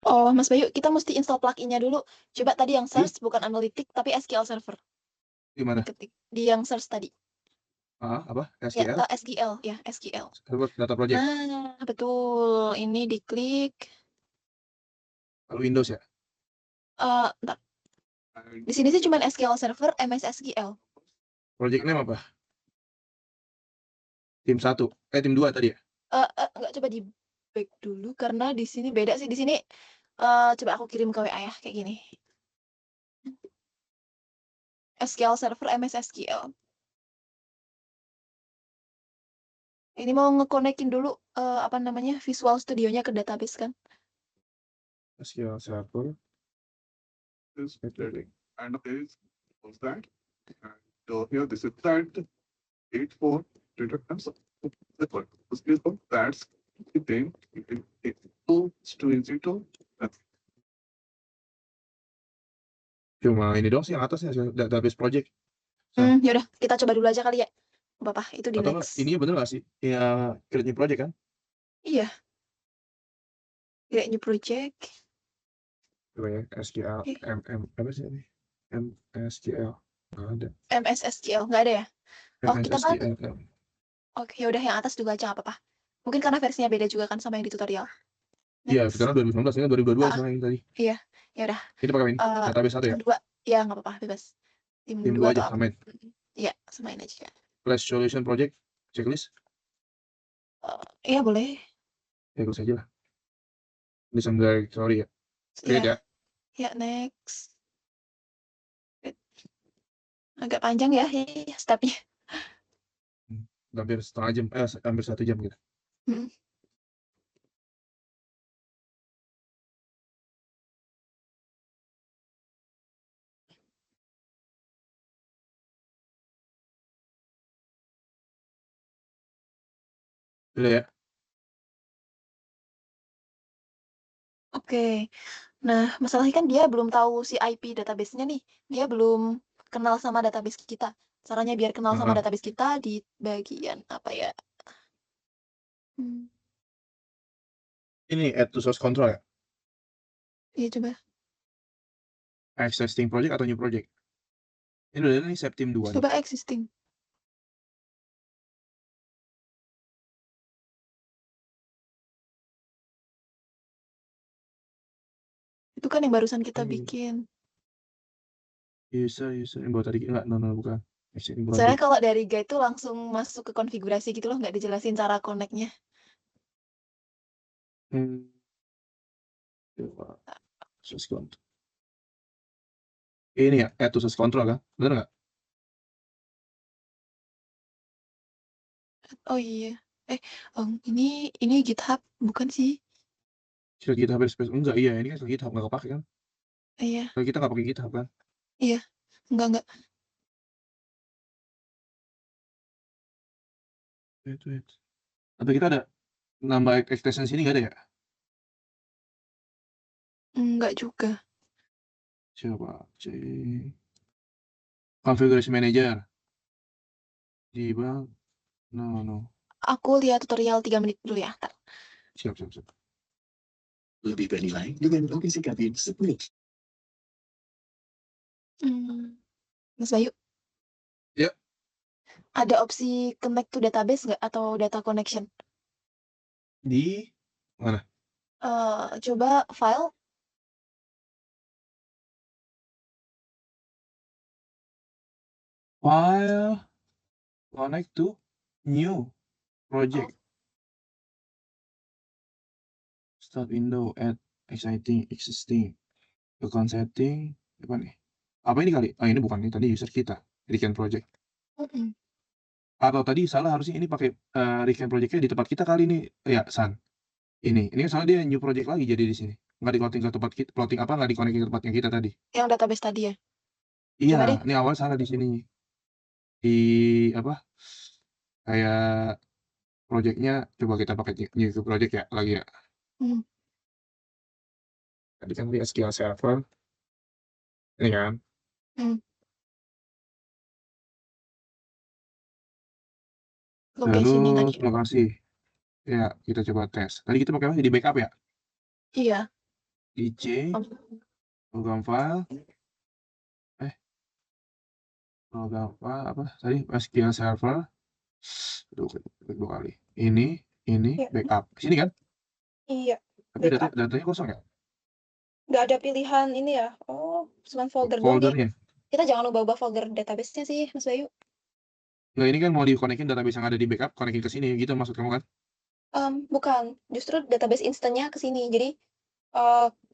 Oh, Mas Bayu, kita mesti install plugin-nya dulu. Coba tadi yang search bukan analytic tapi SQL Server. Gimana? Diketik di yang search tadi. Apa? Ya, SQL? SQL, ya, SQL. Server Data Project. Nah, betul. Ini diklik. Kalau Windows ya? Bentar. Di sini sih cuma SQL Server, MS SQL. Project name apa? Tim 1. Tim 2 tadi ya? Enggak, coba di back dulu karena di sini beda sih. Di sini coba aku kirim ke WA ya, kayak gini. SQL Server, MS SQL. Ini mau ngekonekin dulu apa namanya Visual Studio-nya ke database kan? SQL Server. Is better. And okay, what's that? And so here this is that 84 data comes that one. This is that's it then it to into that's cuma ini dong sih yang atasnya database project. Yaudah, kita coba dulu aja kali ya. Bapak, itu di Atau next. ini bener nggak sih? Ya create new project kan? Iya. Create new project. Coba ya SQL apa sih ini? MSQL nggak ada. MS SQL nggak ada ya? Oh, kita kan. MSSQL. Oke, yaudah yang atas juga aja nggak apa-apa. Mungkin karena versinya beda juga kan sama yang di tutorial. Iya, Next. sekarang 2019 ini 2022 sama yang tadi. Iya, ya udah. Kita pakai ini database satu ya? Tim 2. Ya, nggak apa-apa, bebas. Tim Tim 2 2 atau aja apa. samain. Iya, samain aja. Flash solution project checklist. Iya, boleh. Checklist aja lah. Ini sama sorry ya. Create ya. Ya, next. Agak panjang ya stepnya. Hampir setengah jam, hampir 1 jam gitu. Udah ya. Oke. Nah, masalahnya kan dia belum tahu si IP database-nya nih. Dia belum kenal sama database kita. Caranya biar kenal sama database kita di bagian apa ya? Ini add to source control ya? Iya, coba. Existing project atau new project? Ini udah nih set tim 2 Coba nih. existing. Itu kan yang barusan kita bikin. User yang bawa tadi enggak, no, bukan. Existing project. Soalnya kalau dari guide itu langsung masuk ke konfigurasi gitu loh, nggak dijelasin cara connect-nya. Source control. Ini ya, add to source control kan? Bener nggak? Oh iya. Ini GitHub bukan sih? Skill GitHub space enggak, iya ini kan skill GitHub nggak kepake kan? Iya. Kalau kita nggak pakai GitHub kan? Iya, enggak. Wait. Atau kita ada nambah extension sini nggak ada ya? Enggak juga. Coba cek. Configuration Manager. Di bang. No. Aku lihat tutorial 3 menit dulu ya. Ntar. Siap. Lebih bernilai dengan lokasi kabin 10. Mas Bayu. Ya. Ada opsi connect to database nggak atau data connection? Di mana? Coba file. File. Connect to new project. Start window, add existing. Account setting. Apa nih? Apa ini kali? Ini bukan nih. Tadi user kita. Recant project. Atau tadi salah, harusnya ini pakai recant project-nya di tempat kita kali ini. Ya, San. Ini kan soalnya dia new project lagi jadi di sini. Nggak di-connecting ke tempat kita, nggak di-connecting ke tempatnya kita tadi. Yang database tadi ya? Iya, Coba deh. ini awal salah di sini. Di apa? Kayak project-nya coba kita pakai new project ya lagi ya. Tadi kan di SQL Server. Ini kan. Location-nya Terus tadi. lokasi. Ya, kita coba tes. Tadi kita pakai apa? Di backup ya? Iya. Di C, program file. Program apa? Tadi SQL Server. Aduh, klik 2 kali. Ini, Iya. backup. Sini kan? Iya. Tapi datanya kosong ya? Nggak ada pilihan ini ya? Oh, cuma folder doang ya? Foldernya. Kita jangan ubah folder database-nya sih, Mas Bayu. Nah, ini kan mau di-connectin database yang ada di backup, connectin ke sini, gitu maksud kamu kan? Bukan, justru database instannya ke sini. Jadi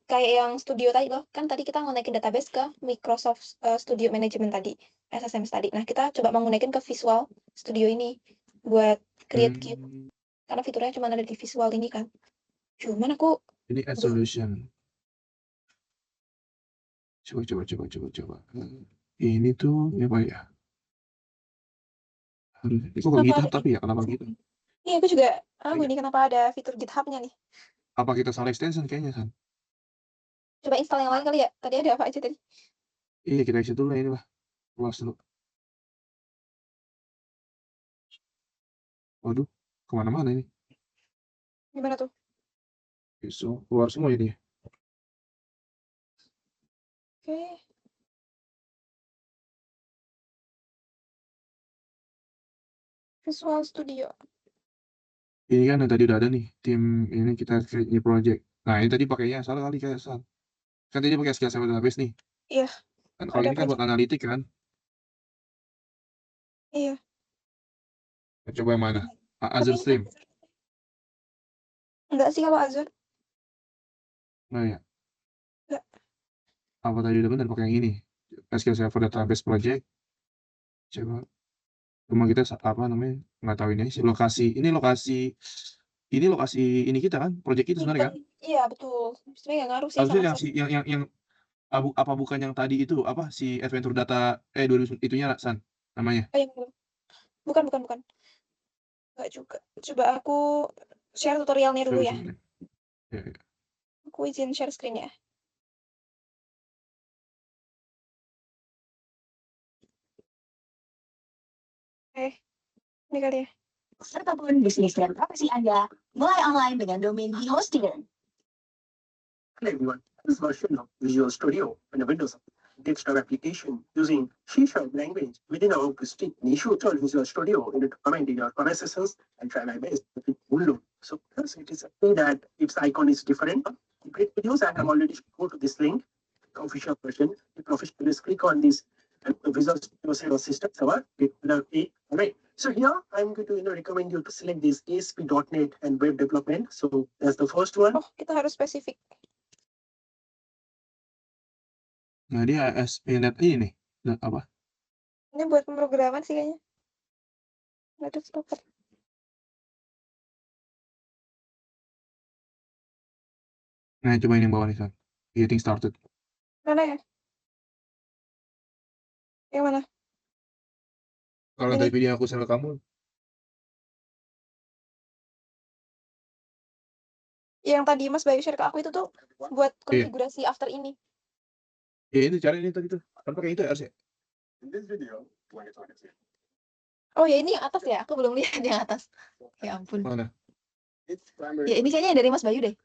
kayak yang studio tadi loh, kan tadi kita ngonektin database ke Microsoft Studio Management tadi, SSM tadi. Nah, kita coba mau ngonektin ke Visual Studio ini buat create cube. Karena fiturnya cuma ada di Visual ini kan. Cuman aku Ini add solution. Coba. Ini tuh apa ya? Ini kok GitHub tapi ya, kenapa gitu? Iya, aku juga ini kenapa ada fitur GitHub-nya nih. Apa kita salah extension kayaknya, San? Coba install yang lain kali ya. Tadi ada apa aja tadi? Iya, kita isi dulu ini lah. Keluar dulu. Waduh, kemana-mana ini. Gimana tuh? So, keluar semua ini. Oke. Visual Studio. Ini kan yang tadi udah ada nih, tim ini kita create new project. Nah, ini tadi pakainya salah kali kayak San. Kan tadi pakai SQL Server Database nih. Iya. Kan kalau ini kan buat analitik kan. Iya. Coba yang mana? Azure Stream. Enggak sih kalau Azure. Nah ya. Enggak. Apa tadi udah benar pakai yang ini? SQL Server Database Project. Coba. Cuma kita apa namanya? Nggak tahu ini sih. Lokasi. Ini lokasi ini kita kan? Project itu sebenarnya kan? Iya, betul. Sebenarnya nggak ngaruh sih Harusnya sama yang si yang apa bukan yang tadi itu apa si Adventure Data 2000 itunya San namanya? Oh, yang bukan. Enggak juga. Coba aku share tutorialnya dulu ya. Ya. Aku izin share screen ya. Ini kali ya. Sertakan bisnis dan profesi Anda mulai online dengan domain di Hostinger. Hello everyone, this version of Visual Studio and a Windows desktop application using C# language within our Christine Nishu told Visual Studio in the comment in your comment sessions and try my best to fit Hulu. So first it is a thing that its icon is different. The great videos I have already go to this link, official version. The professionals click on this and Visual Studio system server. Alright. So here I'm going to recommend you to select this ASP.NET and web development. So that's the first one. Oh, kita harus spesifik. Nah, dia ASP.NET ini apa? Ini buat pemrograman sih kayaknya. Nggak developer. Nah, coba ini yang bawah nih, San. Getting started. Mana ya? Yang mana? Kalau Ini. tadi video aku share ke kamu, Yang tadi Mas Bayu share ke aku itu tuh buat Iya. konfigurasi after ini. ya ini cari ini tadi tuh. Kan pakai itu ya harusnya. In this video, 2022, Oh ya ini yang atas ya, aku belum lihat yang atas. Ya ampun. Mana? its primary Ya ini kayaknya yang dari Mas Bayu deh.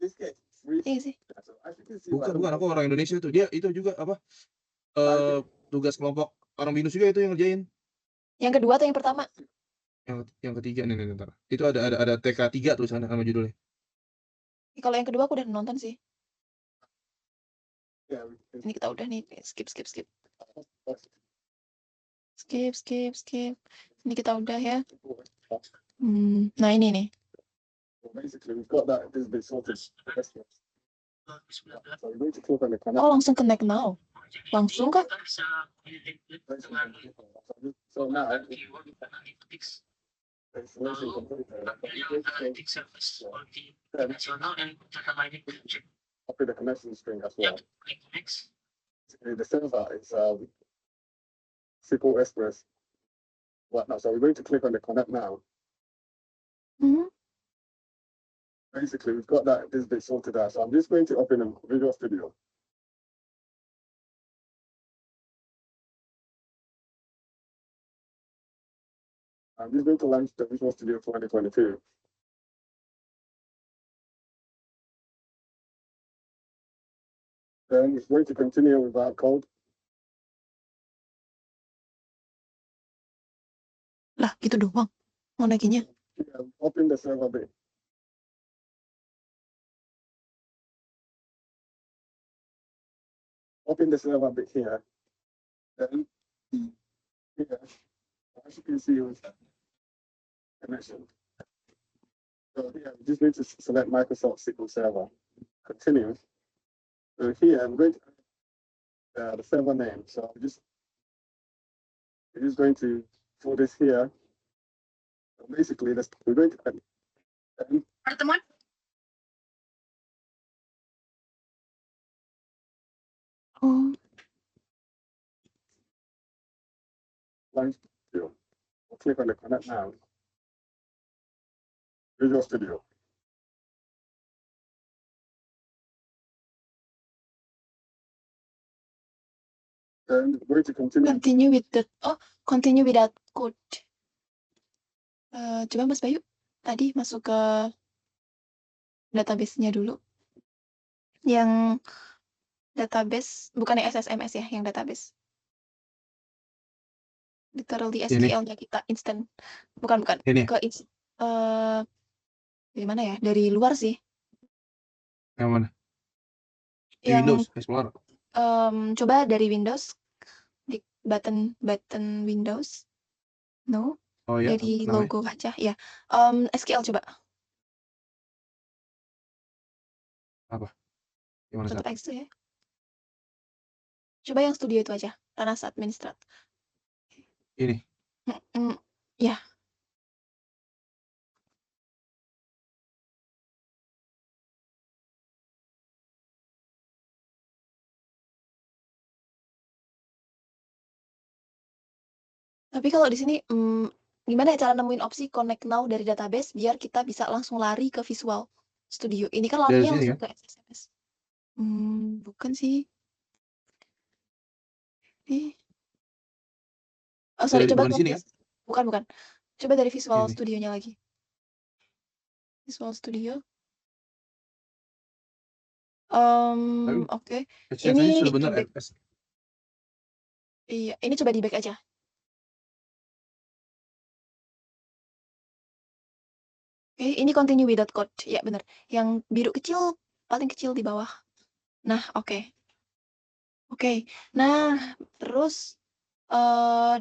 this gets three. Iya sih. So as you can see, Bukan, aku orang Indonesia tuh. Dia itu juga apa? Tugas kelompok orang binus juga itu yang ngerjain. Yang kedua atau yang pertama? Yang ketiga nih ntar. Itu ada TK3 tulisannya sama judulnya. Kalau yang kedua aku udah nonton sih. Yeah, Ini kita udah nih. Skip. Skip. Ini kita udah ya. Nah ini nih. basically we've got that. This has been sorted. So we're going to click on the connect. Oh langsung connect now. Langsung kah? So now copy the connection string as well. Basically, the server is SQL Express. Whatnot. So we're going to click on the connect now. Mhm. Basically, we've got that this bit sorted out. So I'm just going to open a Visual Studio. I'm just going to launch the Visual Studio 2022. Then it's going to continue with our code. Lah gitu doang. Mau naikinnya. Open the server bit. Open the server bit here. Then here, as you can see, with connection. So here, we just need to select Microsoft SQL Server. Continue. So here, I'm going to the server name. So we're just going to put this here. So basically, we're going to Pertemuan. Oh. launch Studio. We'll click on the connect now. Visual Studio. Then we're going to continue. Continue with that code. Coba Mas Bayu tadi masuk ke database-nya dulu. Yang database bukan yang SSMS ya, yang database. Literally SQL-nya kita instant. Bukan. Ini. Dari mana ya? Dari luar sih. Yang mana? Di Yang Windows Explorer. Coba dari Windows di button Windows. No. Oh ya. Dari namanya. logo aja ya. SQL coba. Apa? Gimana Tutup Sat? X ya. Coba yang studio itu aja. Rana administrat. Ini. Ya. Tapi kalau di sini gimana ya cara nemuin opsi connect now dari database biar kita bisa langsung lari ke Visual Studio. Ini kan Dari larinya sini, langsung ke SSMS. Bukan sih. Oh, sorry, coba di sini kan? Bukan. Coba dari Visual Ini. Studio-nya lagi. Visual Studio. Oke. Ini sudah benar di back. FS. Iya, ini coba di back aja. Oke, ini continue without code. Ya, benar. Yang biru kecil, paling kecil di bawah. Nah, oke. Oke. Nah, terus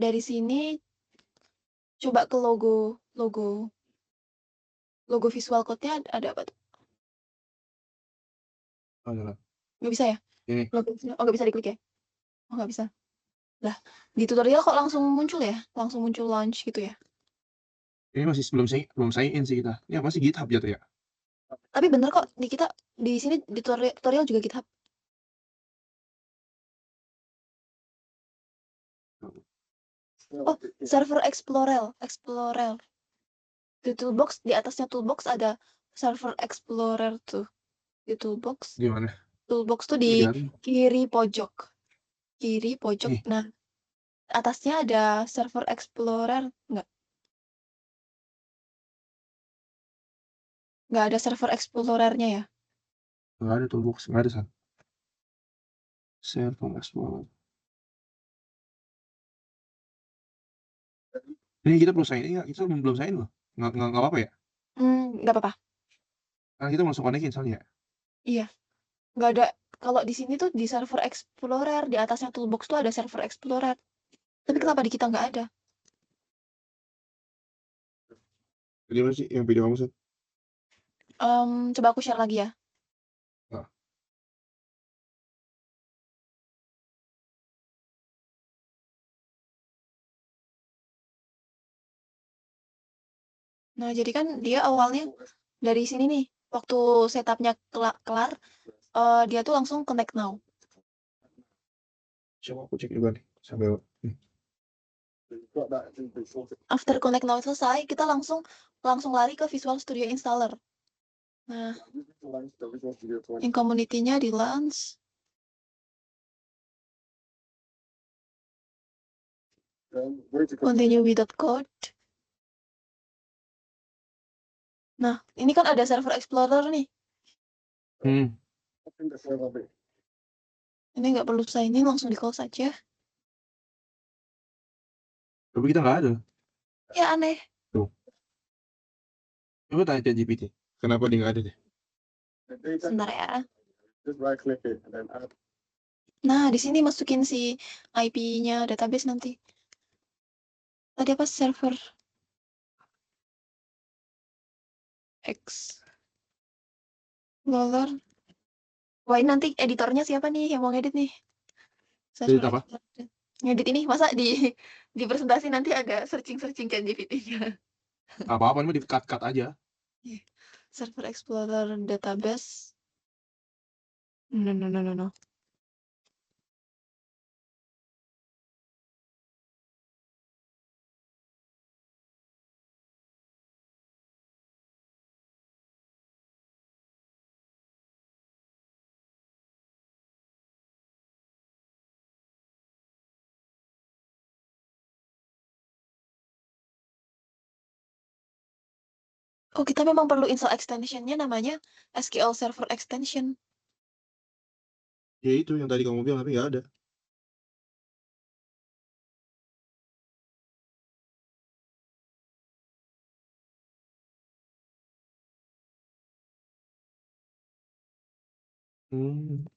dari sini coba ke logo visual code-nya ada apa tuh? Oh, salah. Nggak bisa ya? Ini. Oh, nggak bisa diklik ya? Oh, nggak bisa. Lah, di tutorial kok langsung muncul ya? Langsung muncul launch gitu ya? Ini masih belum sign in sih kita. Ini apa sih GitHub jatuh ya? Tapi bener kok, di sini di tutorial juga GitHub. Oh, server Explorer. Di toolbox, di atasnya toolbox ada server Explorer tuh. Di toolbox. Gimana? Toolbox tuh di Kelihatan. kiri pojok. Kiri pojok. Nih. Nah, atasnya ada server Explorer. Nggak ada server Explorer-nya ya? Nggak ada toolbox, nggak ada San. Server Explorer. Ini kita perlu sign in nggak? Kita belum sign loh. Nggak apa-apa ya? Nggak apa-apa. Kan kita langsung konekin soalnya. Iya. Nggak ada. Kalau di sini tuh di server Explorer, di atasnya toolbox tuh ada server Explorer. Tapi kenapa di kita nggak ada? Jadi mana sih yang video kamu San? Coba aku share lagi ya. Ah. Nah, jadi kan dia awalnya dari sini nih. Waktu setupnya kelar, dia tuh langsung connect now. Coba aku cek juga nih. Sambil. After connect now selesai, kita langsung lari ke Visual Studio Installer. Nah, yang community-nya di launch. Continue without code. Nah, ini kan ada server Explorer nih. Ini nggak perlu sign in, langsung di close aja. Tapi kita nggak ada. Ya aneh. Coba tanya ChatGPT. Kenapa dia nggak ada deh? Sebentar ya. Nah, di sini masukin si IP-nya database nanti. Tadi apa server Explorer. Wah, ini nanti editornya siapa nih yang mau ngedit nih? Edit apa? Ngedit ini masa di presentasi nanti ada searching ChatGPT-nya. Apa-apa ini di cut aja. Server Explorer database. No. Oh, kita memang perlu install extension-nya namanya SQL Server Extension. Ya itu yang tadi kamu bilang tapi nggak ada.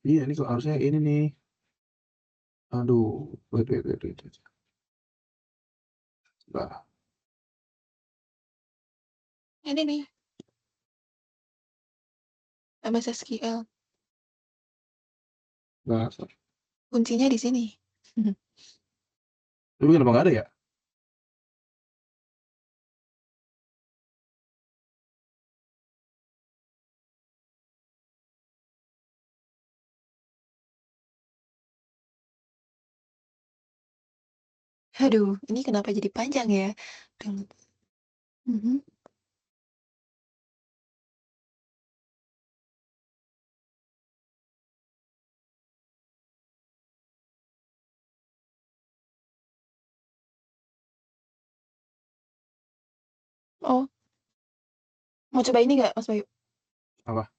Iya ini kok harusnya ini nih. Aduh, wait. Nah, Ini nih. MS SQL. nggak. Kuncinya di sini. Tapi kenapa nggak ada ya? Aduh, ini kenapa jadi panjang ya? Mhm. Oh, mau coba ini nggak, Mas Bayu? Apa?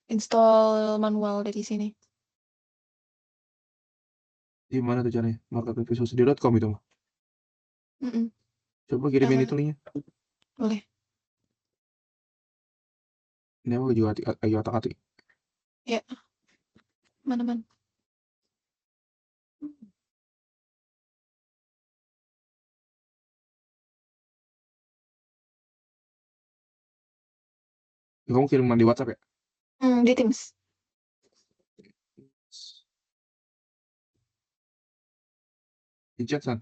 Install manual dari sini. Gimana tuh caranya? marketplace.visualstudio.com itu mah. Mm-mm. Coba kirimin Yang itu linknya. boleh. Ini aku juga lagi otak-atik. Ya. Mana? Kamu kiriman di WhatsApp ya? Di Teams. Di chat San?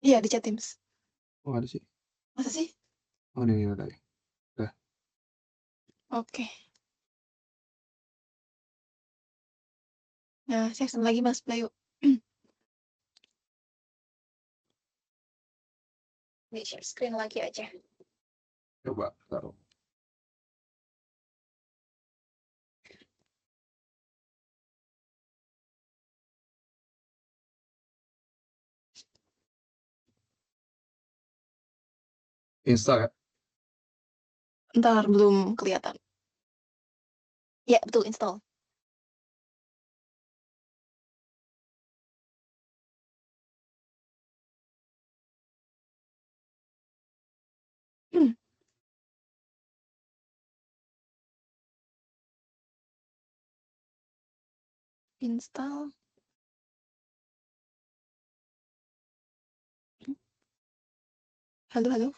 Iya, di chat Teams. Oh ada sih. Masa sih? Oh ini ada ya. Oke. Nah, saya lagi Mas Bayu. Di share screen lagi aja. Coba taruh. Install ya? Ntar belum kelihatan. Ya, betul install. Hmm. Install. Halo, halo.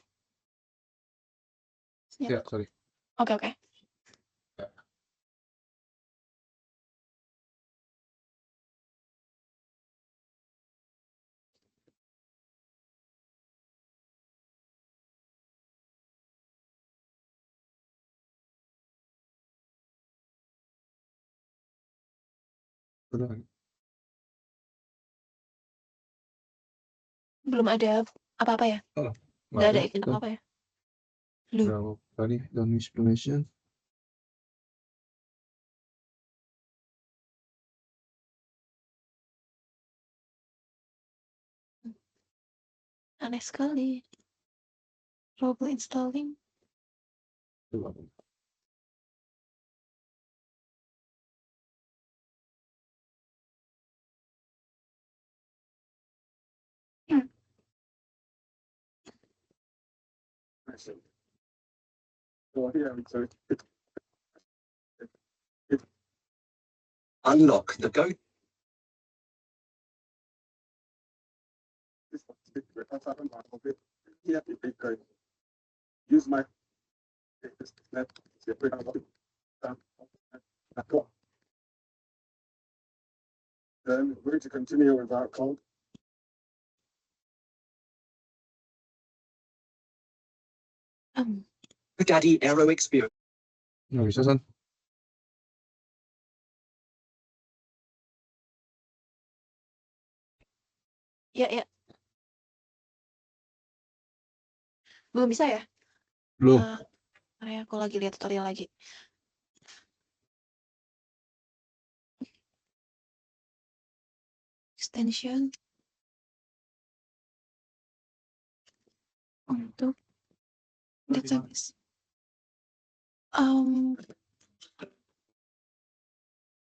Ya, sorry. Oke, oke. Udah kan? Belum ada apa-apa ya? Oh, Nggak ada Kan apa-apa ya? Lu. udah tadi done installation. Aneh sekali. Trouble installing. Coba. Hmm. So here, so it unlock the code. Here, it code. Use my then we're going to continue with our code. Daddy Aero Experience. Nggak bisa, San. Ya, ya. Belum bisa ya? Belum. Aku lagi lihat tutorial lagi. Extension. Untuk database.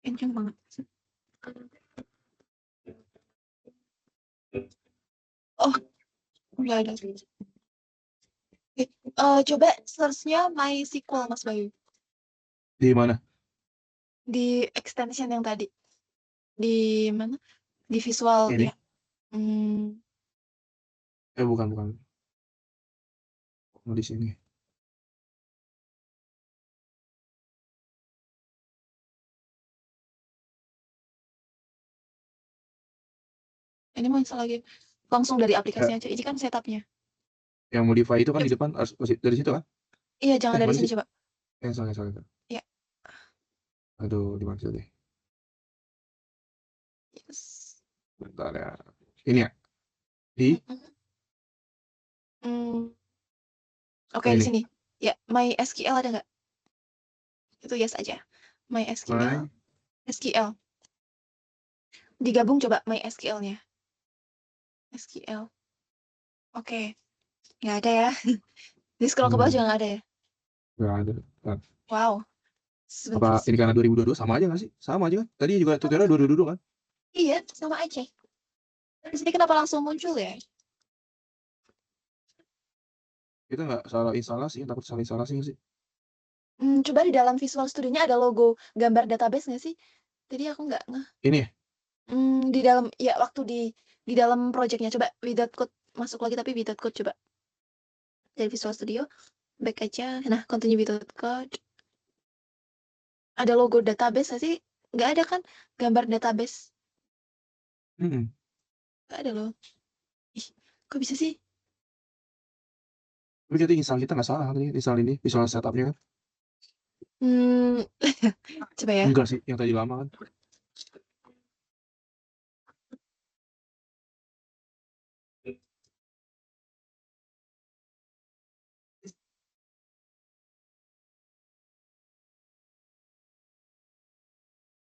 Kenceng banget. Oh, nggak ada. Coba search-nya MySQL, Mas Bayu. Di mana? Di extension yang tadi. Di mana? Di visual Ini? ya. Bukan. Oh, di sini. Ini mau install lagi. Langsung dari aplikasinya aja. Ini kan setupnya. Yang modify itu kan di depan harus dari situ kan? Iya, jangan dari mana sini sih? coba. Salah. Iya. Aduh, di mana deh? Yes. Bentar ya. Ini ya? Di? Oke, di sini. Ya, MySQL ada nggak? Itu yes aja. MySQL. SQL. Digabung coba MySQL-nya. SQL. Oke. Nggak ada ya. Di scroll ke bawah juga nggak ada ya? Nggak ada. Nah. Wow. Apa ini karena 2022 sama aja nggak sih? Sama aja kan? Tadi juga tutorial 2022 kan? Iya, sama aja. Di sini kenapa langsung muncul ya? Kita nggak salah instalasi, takut salah instalasi nggak sih? Coba di dalam Visual Studio-nya ada logo gambar database nggak sih? Jadi aku nggak ngeh. Ini ya? Di dalam, ya waktu di dalam projectnya. Coba without code. Masuk lagi tapi without code coba. Dari Visual Studio. Back aja. Nah, continue without code. Ada logo database nggak sih? Nggak ada kan gambar database? Nggak ada loh. Ih, kok bisa sih? Tapi jadi install kita nggak salah tadi, install ini, visual setupnya kan? Coba ya. Enggak sih, yang tadi lama kan?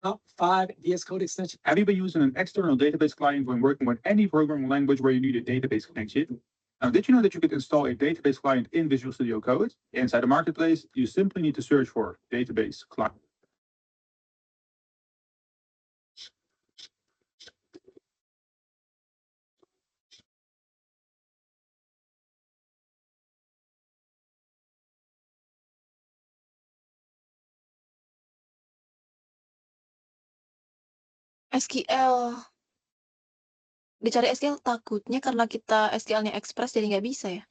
top 5 VS Code extensions. Have you been using an external database client when working with any programming language where you need a database connection? Now, did you know that you could install a database client in Visual Studio Code? Inside the marketplace, you simply need to search for database client. SQL. Dicari SQL takutnya karena kita SQL-nya Express jadi nggak bisa ya.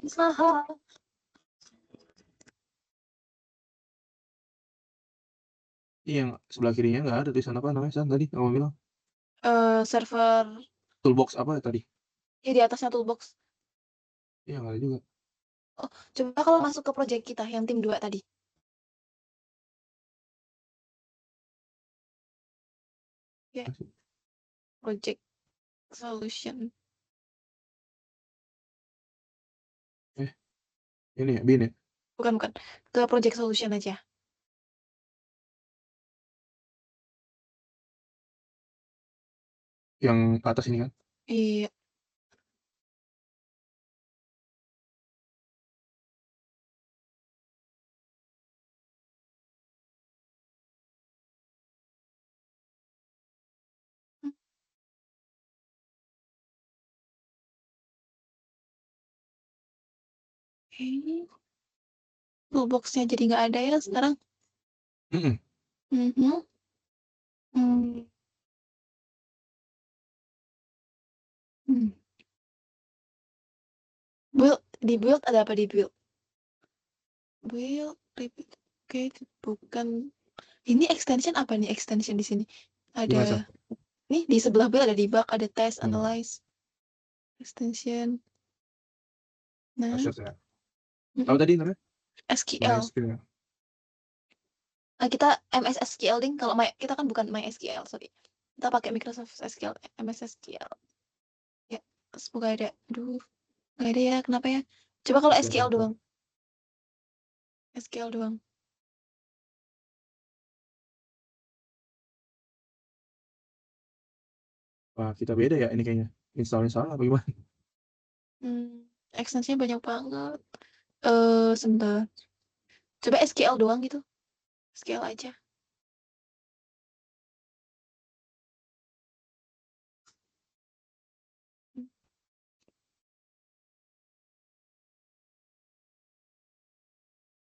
Iya, yang sebelah kirinya nggak ada tulisan apa namanya San tadi kamu bilang Server toolbox apa tadi? ya di atasnya toolbox. Iya nggak ada juga. Oh, coba kalau masuk ke project kita yang tim 2 tadi. Ya, project solution. Ini ya bin ya. Bukan. Ke project solution aja. Yang atas ini kan. Iya. Toolbox-nya jadi nggak ada ya sekarang. Mm-mm. Build, di build ada apa di build? Build, repeat. Oke, bukan. Ini extension apa nih extension di sini? Gimana, Ada nih di sebelah build ada debug, ada test, Hmm. analyze, extension. Nah, Maksud saya. Apa tadi namanya? SQL. MySQL. Nah, kita MS SQL ding. Kalau kita kan bukan MySQL, sorry. Kita pakai Microsoft SQL, MS SQL. Ya, semoga ada. Aduh, nggak ada ya. Kenapa ya? Coba kalau SQL doang. SQL doang. Wah, kita beda ya ini kayaknya. Installnya salah apa gimana? Extension banyak banget. Sebentar. Coba SQL doang gitu. SQL aja.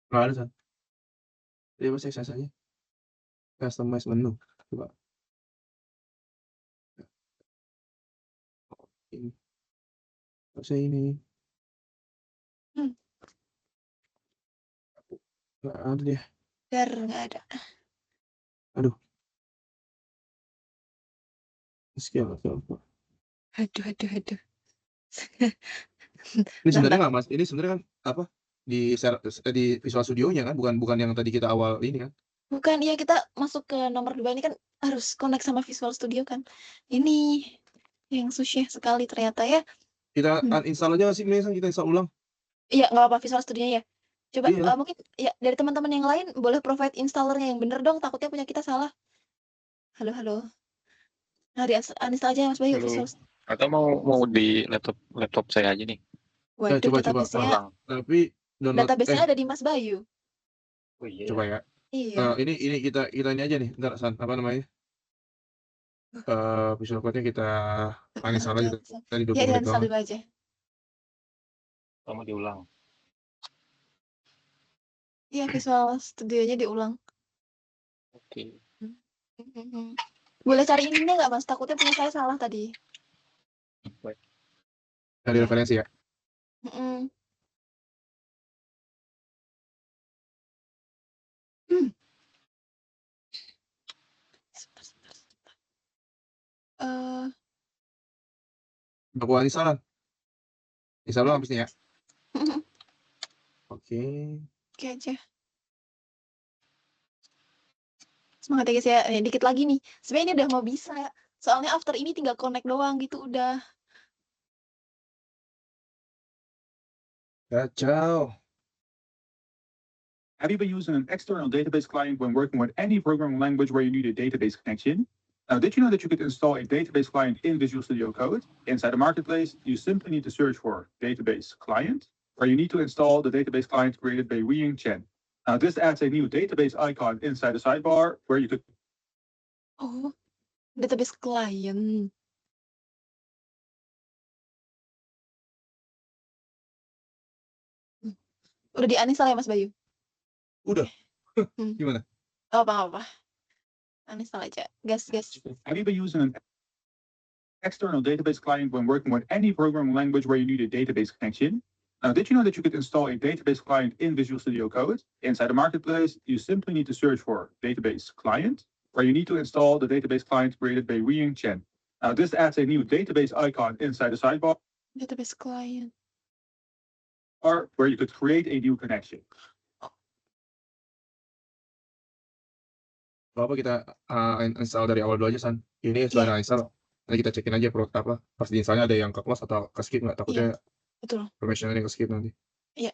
Nggak ada San. Dia masih akses aja. Customize menu. Coba. Ini. Harusnya ini. Nggak ada dia. Nggak ada. Aduh. SQL. Aduh. Ini sebenarnya nggak mas. Ini sebenarnya kan apa di Visual Studio-nya kan, bukan yang tadi kita awal ini kan. Bukan, iya kita masuk ke nomor 2 ini kan harus connect sama Visual Studio kan. Ini yang susah sekali ternyata ya. Kita uninstall aja nggak sih, Misalnya kita install ulang. Iya, nggak apa Visual Studio ya. Coba Iya. mungkin ya dari teman-teman yang lain boleh provide installernya yang bener dong. Takutnya punya kita salah. Halo. Nah, uninstall aja Mas Bayu Halo. Visual. Atau mau di laptop saya aja nih. Waduh, coba. database-nya Tapi download. database-nya ada di Mas Bayu. Oh iya. Coba ya. Iya. Ini kita ini aja nih. Ntar San, apa namanya? Visual Code-nya kita uninstall aja tadi 20 Iya, menit uninstall doang. dulu aja. Kamu diulang. Iya, Visual Studio-nya diulang. Oke. Boleh cari ininya nggak Mas? Takutnya punya saya salah tadi. Baik. Dari referensi ya. Sebentar. Aku uninstall. Install dulu habisnya ya. Oke. Oke aja. Semangat ya guys ya. Dikit lagi nih. Sebenarnya ini udah mau bisa. Soalnya after ini tinggal connect doang gitu udah. Kacau. Have you been using an external database client when working with any programming language where you need a database connection? Now, did you know that you could install a database client in Visual Studio Code? Inside the marketplace, you simply need to search for database client, or you need to install the database client created by Wiying Chen. Now, this adds a new database icon inside the sidebar where you could Oh, database client. Udah di-uninstall ya Mas Bayu? Udah. Hmm. Gimana? Oh, apa-apa. Uninstall aja. Gas. Have you been using an external database client when working with any programming language where you need a database connection? Now, did you know that you could install a database client in Visual Studio Code? Inside the marketplace, you simply need to search for database client, or you need to install the database client created by Wiying Chen. Now, this adds a new database icon inside the sidebar Database client. where you could create a new connection. Apa kita install dari awal dulu aja, San. Ini setelah install, nanti kita cekin aja apa pas di installnya ada yang ke close atau ke skip nggak, takutnya Betul. permissionnya ke skip nanti. Iya.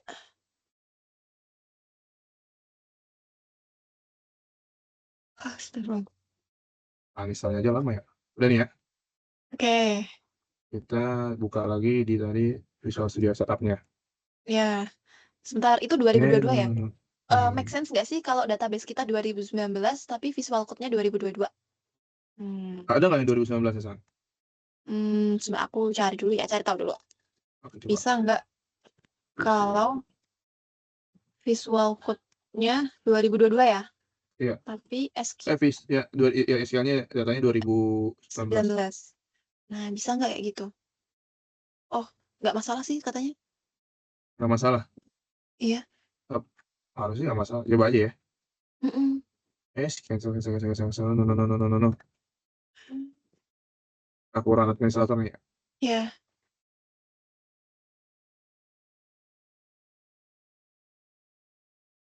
Astagfirullah. Installnya aja lama ya. Udah nih ya. Oke. Kita buka lagi di tadi Visual Studio Setup-nya. Ya. Sebentar, itu 2022 ya? Make Hmm. sense nggak sih kalau database kita 2019 tapi visual code-nya 2022? Ada nggak yang 2019 ya, San? Coba aku cari dulu ya, cari tahu dulu. Oke, coba. Bisa nggak kalau visual code-nya 2022 ya? Iya. Tapi SQL-nya datanya 2019. Nah, bisa nggak kayak gitu? Oh, nggak masalah sih katanya. Nggak masalah. Iya. Harusnya nggak masalah. Coba aja ya. Cancel. No. Aku orang administrator nih ya. Ya.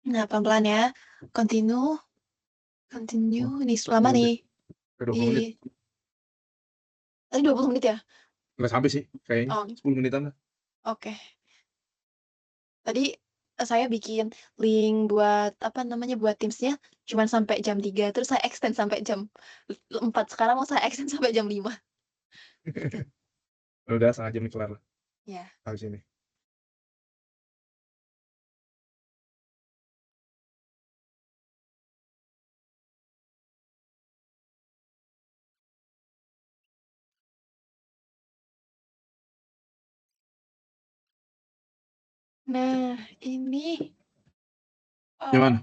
Nah, pelan-pelan ya. Continue. Ini lama nih. 20 menit. Tadi 20 menit ya? Nggak sampai sih, kayaknya. Oh. 10 menitan lah. Oke. Tadi saya bikin link buat buat Teams-nya cuma sampai jam 3, terus saya extend sampai jam 4. Sekarang mau saya extend sampai jam 5. Udah setengah jam kelar lah. Ya. Habis ini. Nah, ini Gimana?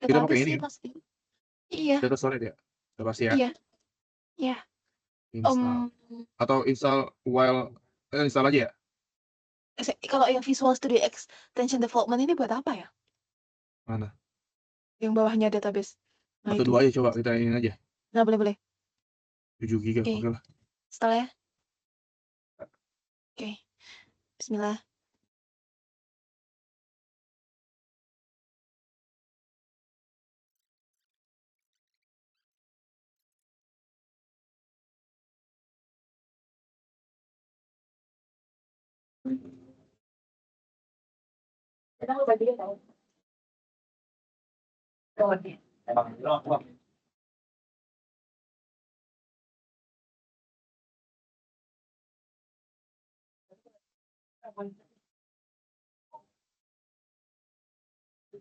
Kita pakai ini. pasti. Iya. Data storage ya? Udah pasti ya? Iya. Install. Atau install while install aja ya? Kalau yang Visual Studio Extension Development ini buat apa ya? Mana? Yang bawahnya database. Nah, Atau itu. 2 aja, coba kita ini aja. Nah, boleh. 7 GB, Oke. oke lah. Install ya. Oke. Bismillah.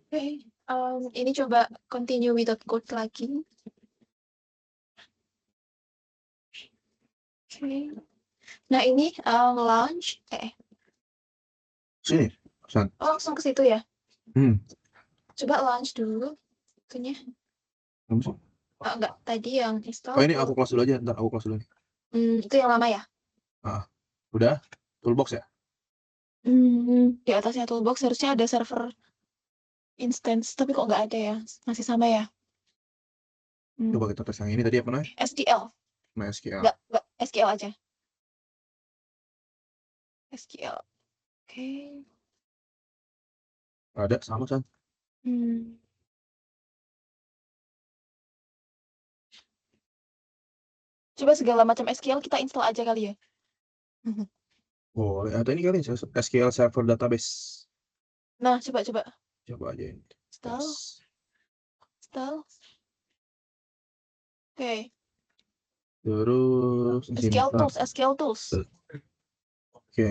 Oke, ini coba continue without code lagi. Oke. Nah, ini launch. Sini, San. Oh, langsung ke situ ya? Coba launch dulu. Itunya. Enggak, tadi yang install. Oh, ini aku close dulu aja, ntar aku close dulu nih. Itu yang lama ya? Udah? Toolbox ya? Di atasnya toolbox harusnya ada server instance, tapi kok nggak ada ya? Masih sama ya? Coba kita tes yang ini tadi apa namanya? SQL. MySQL. Nggak, SQL aja. SQL. Oke. Ada, sama, San. Coba segala macam SQL kita install aja kali ya. Boleh, ada ini kali SQL Server Database. Nah, coba. Coba aja ini. Install. Tes. Install. Oke. Terus di sini. SQL Nah, Tools. SQL Tools. oke.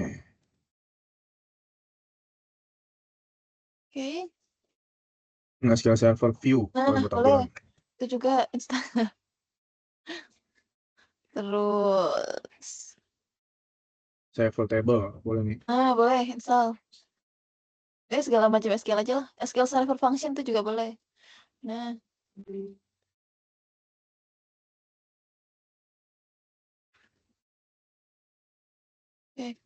Oke. Nah, SQL Server View. Nah, Kalau buat boleh. tampilan. Itu juga install. Terus. Server Table. Boleh nih. Nah, boleh install. Segala macam SQL aja lah. SQL Server Function itu juga boleh. Nah. Oke.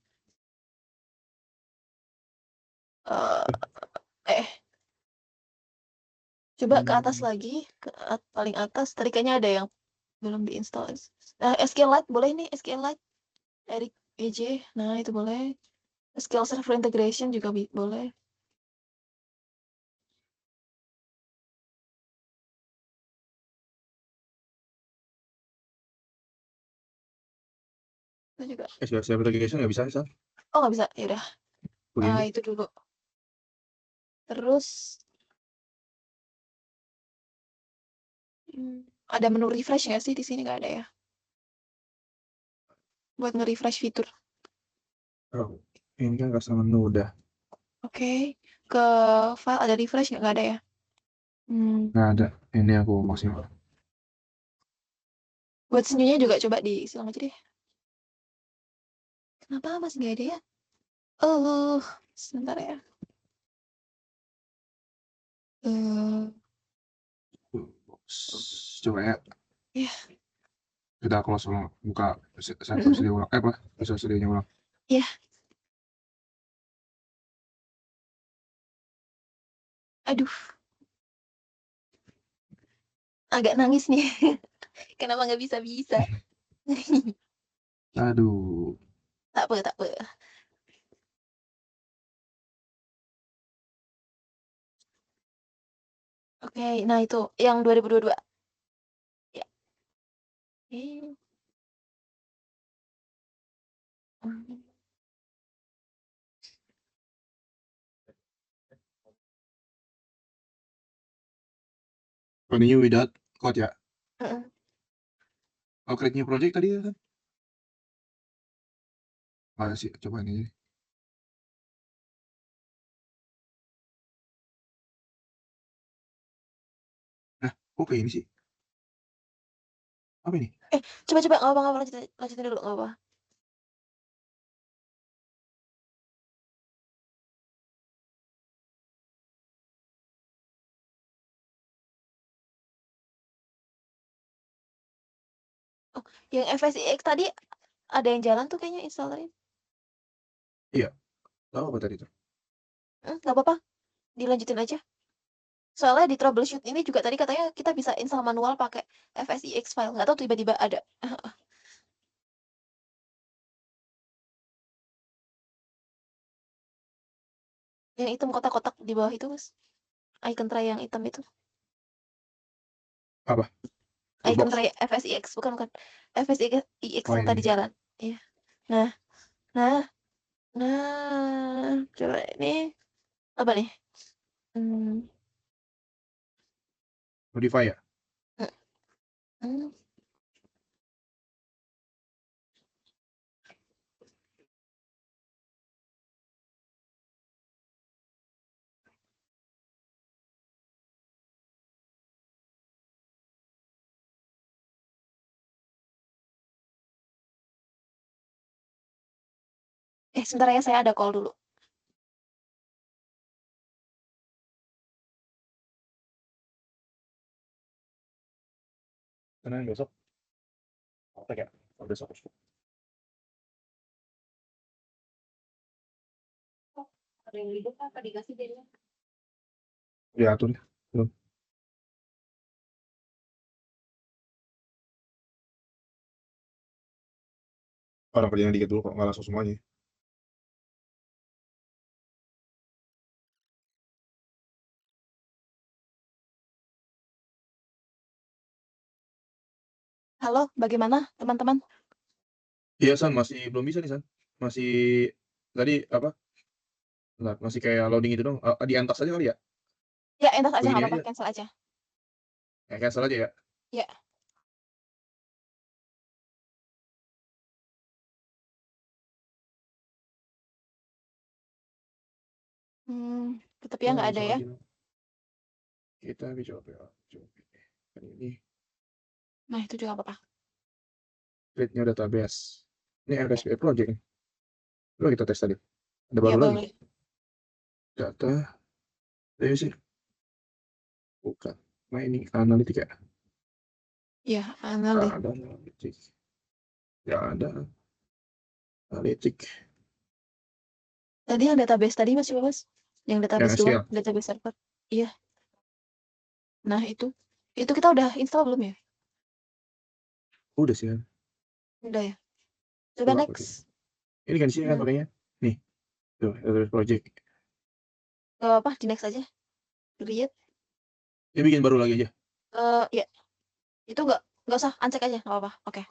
Coba ke atas lagi, ke paling atas. Tadi kayaknya ada yang belum diinstal. SQLite boleh nih, SQLite. Eric EJ, nah itu boleh. SQL Server Integration juga boleh. Itu juga. SQL Server Integration nggak bisa, San? Oh, nggak bisa, ya udah. Begini. Itu dulu. Terus ada menu refresh nggak sih? Di sini nggak ada ya. Buat nge-refresh fitur. Oh, ini kan custom menu udah. Oke. Ke file ada refresh nggak ada ya? Nggak ada. Ini aku maksimal. Buat senyumnya juga coba disilang aja deh. Kenapa masih nggak ada ya? Oh, sebentar ya. Coba ya. Iya. Kita close ulang. Buka server studio ulang. Apa? Visual Studio-nya ulang. Iya. Aduh. Agak nangis nih. Kenapa nggak bisa-bisa? Aduh. Tak apa. Oke, nah itu yang 2022. Ya. Oke. Continue without code ya. Heeh. Oh, create new project tadi ya kan? Ada sih, coba ini aja. Nah, kok kayak ini sih? Apa ini? Coba nggak apa-apa, lanjutin dulu nggak apa. Oh, yang FSIX tadi ada yang jalan tuh kayaknya installerin. Tahu apa tadi tuh? Nggak apa-apa, dilanjutin aja. Soalnya di troubleshoot ini juga tadi katanya kita bisa install manual pakai FSIX file. Nggak tahu tiba-tiba ada. Yang hitam kotak-kotak di bawah itu, Mas. Icon tray yang hitam itu. Apa? Icon Toolbox. tray FSIX, bukan. FSIX Oh, yang ini. tadi jalan. Iya. Nah, coba ini apa nih? Modify ya? Hmm. Sebentar ya, saya ada call dulu. Karena besok. Apa ya? Besok. Ada yang ribet apa dikasih jadinya? Ya, atur. Belum. Orang kerjanya dikit dulu kok, nggak langsung semuanya. Halo, bagaimana teman-teman? Iya, San. Masih belum bisa nih, San. Masih, tadi apa? Nah, masih kayak loading itu dong. Di atas aja kali ya? Ya, entas aja, Begini nggak apa-apa, aja. cancel aja. Ya, cancel aja ya. Ya. Tetap ya nggak ada ya. Kita coba. Kan ini Nah, itu juga apa-apa. create-nya database. Ini RSPA project nih. Coba kita tes tadi. Ada Ya, baru lagi. boleh. Data. Ayo sih. Bukan. Nah ini analitik ya. Ya, analitik. Ada analitik. Ya ada. Analitik. Tadi yang database tadi masih Mas? Yang database SQL. doang, database server. Iya. Nah, itu kita udah install belum ya? Udah sih kan. Udah ya. Coba Coba next. Ini kan sih kan Nah. pakainya. Nih. Tuh, database project. Gak apa-apa, di next aja. Create. Ya bikin baru lagi aja. Ya. Itu nggak usah, uncheck aja, nggak apa-apa. Oke.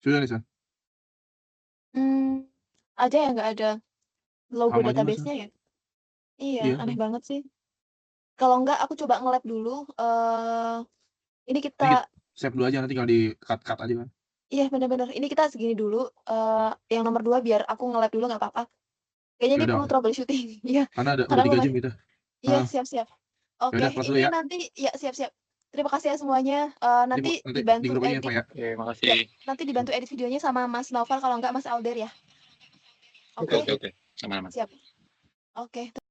Sudah nih San. Aja ya nggak ada logo Sama juga, database-nya ya? Iya, Iya. aneh banget sih. Kalau nggak, aku coba nge-lab dulu. Ini kita, Save dulu aja nanti kalau di cut aja kan. iya bener-bener. Ini kita segini dulu. Yang nomor 2 biar aku nge-lab dulu nggak apa-apa. Kayaknya ini Yaudah. perlu troubleshooting. Iya. Karena udah Karena 3 jam kita. Iya, siap-siap. Oke, Yaudah, kelas dulu ini ya. nanti, ya siap-siap. Terima kasih ya semuanya. Nanti Di dibantu grup aja edit. Pak ya. Oke, makasih. Ya, nanti dibantu edit videonya sama Mas Novel, kalau nggak Mas Alder ya. Oke. Sama-sama. Siap. Oke.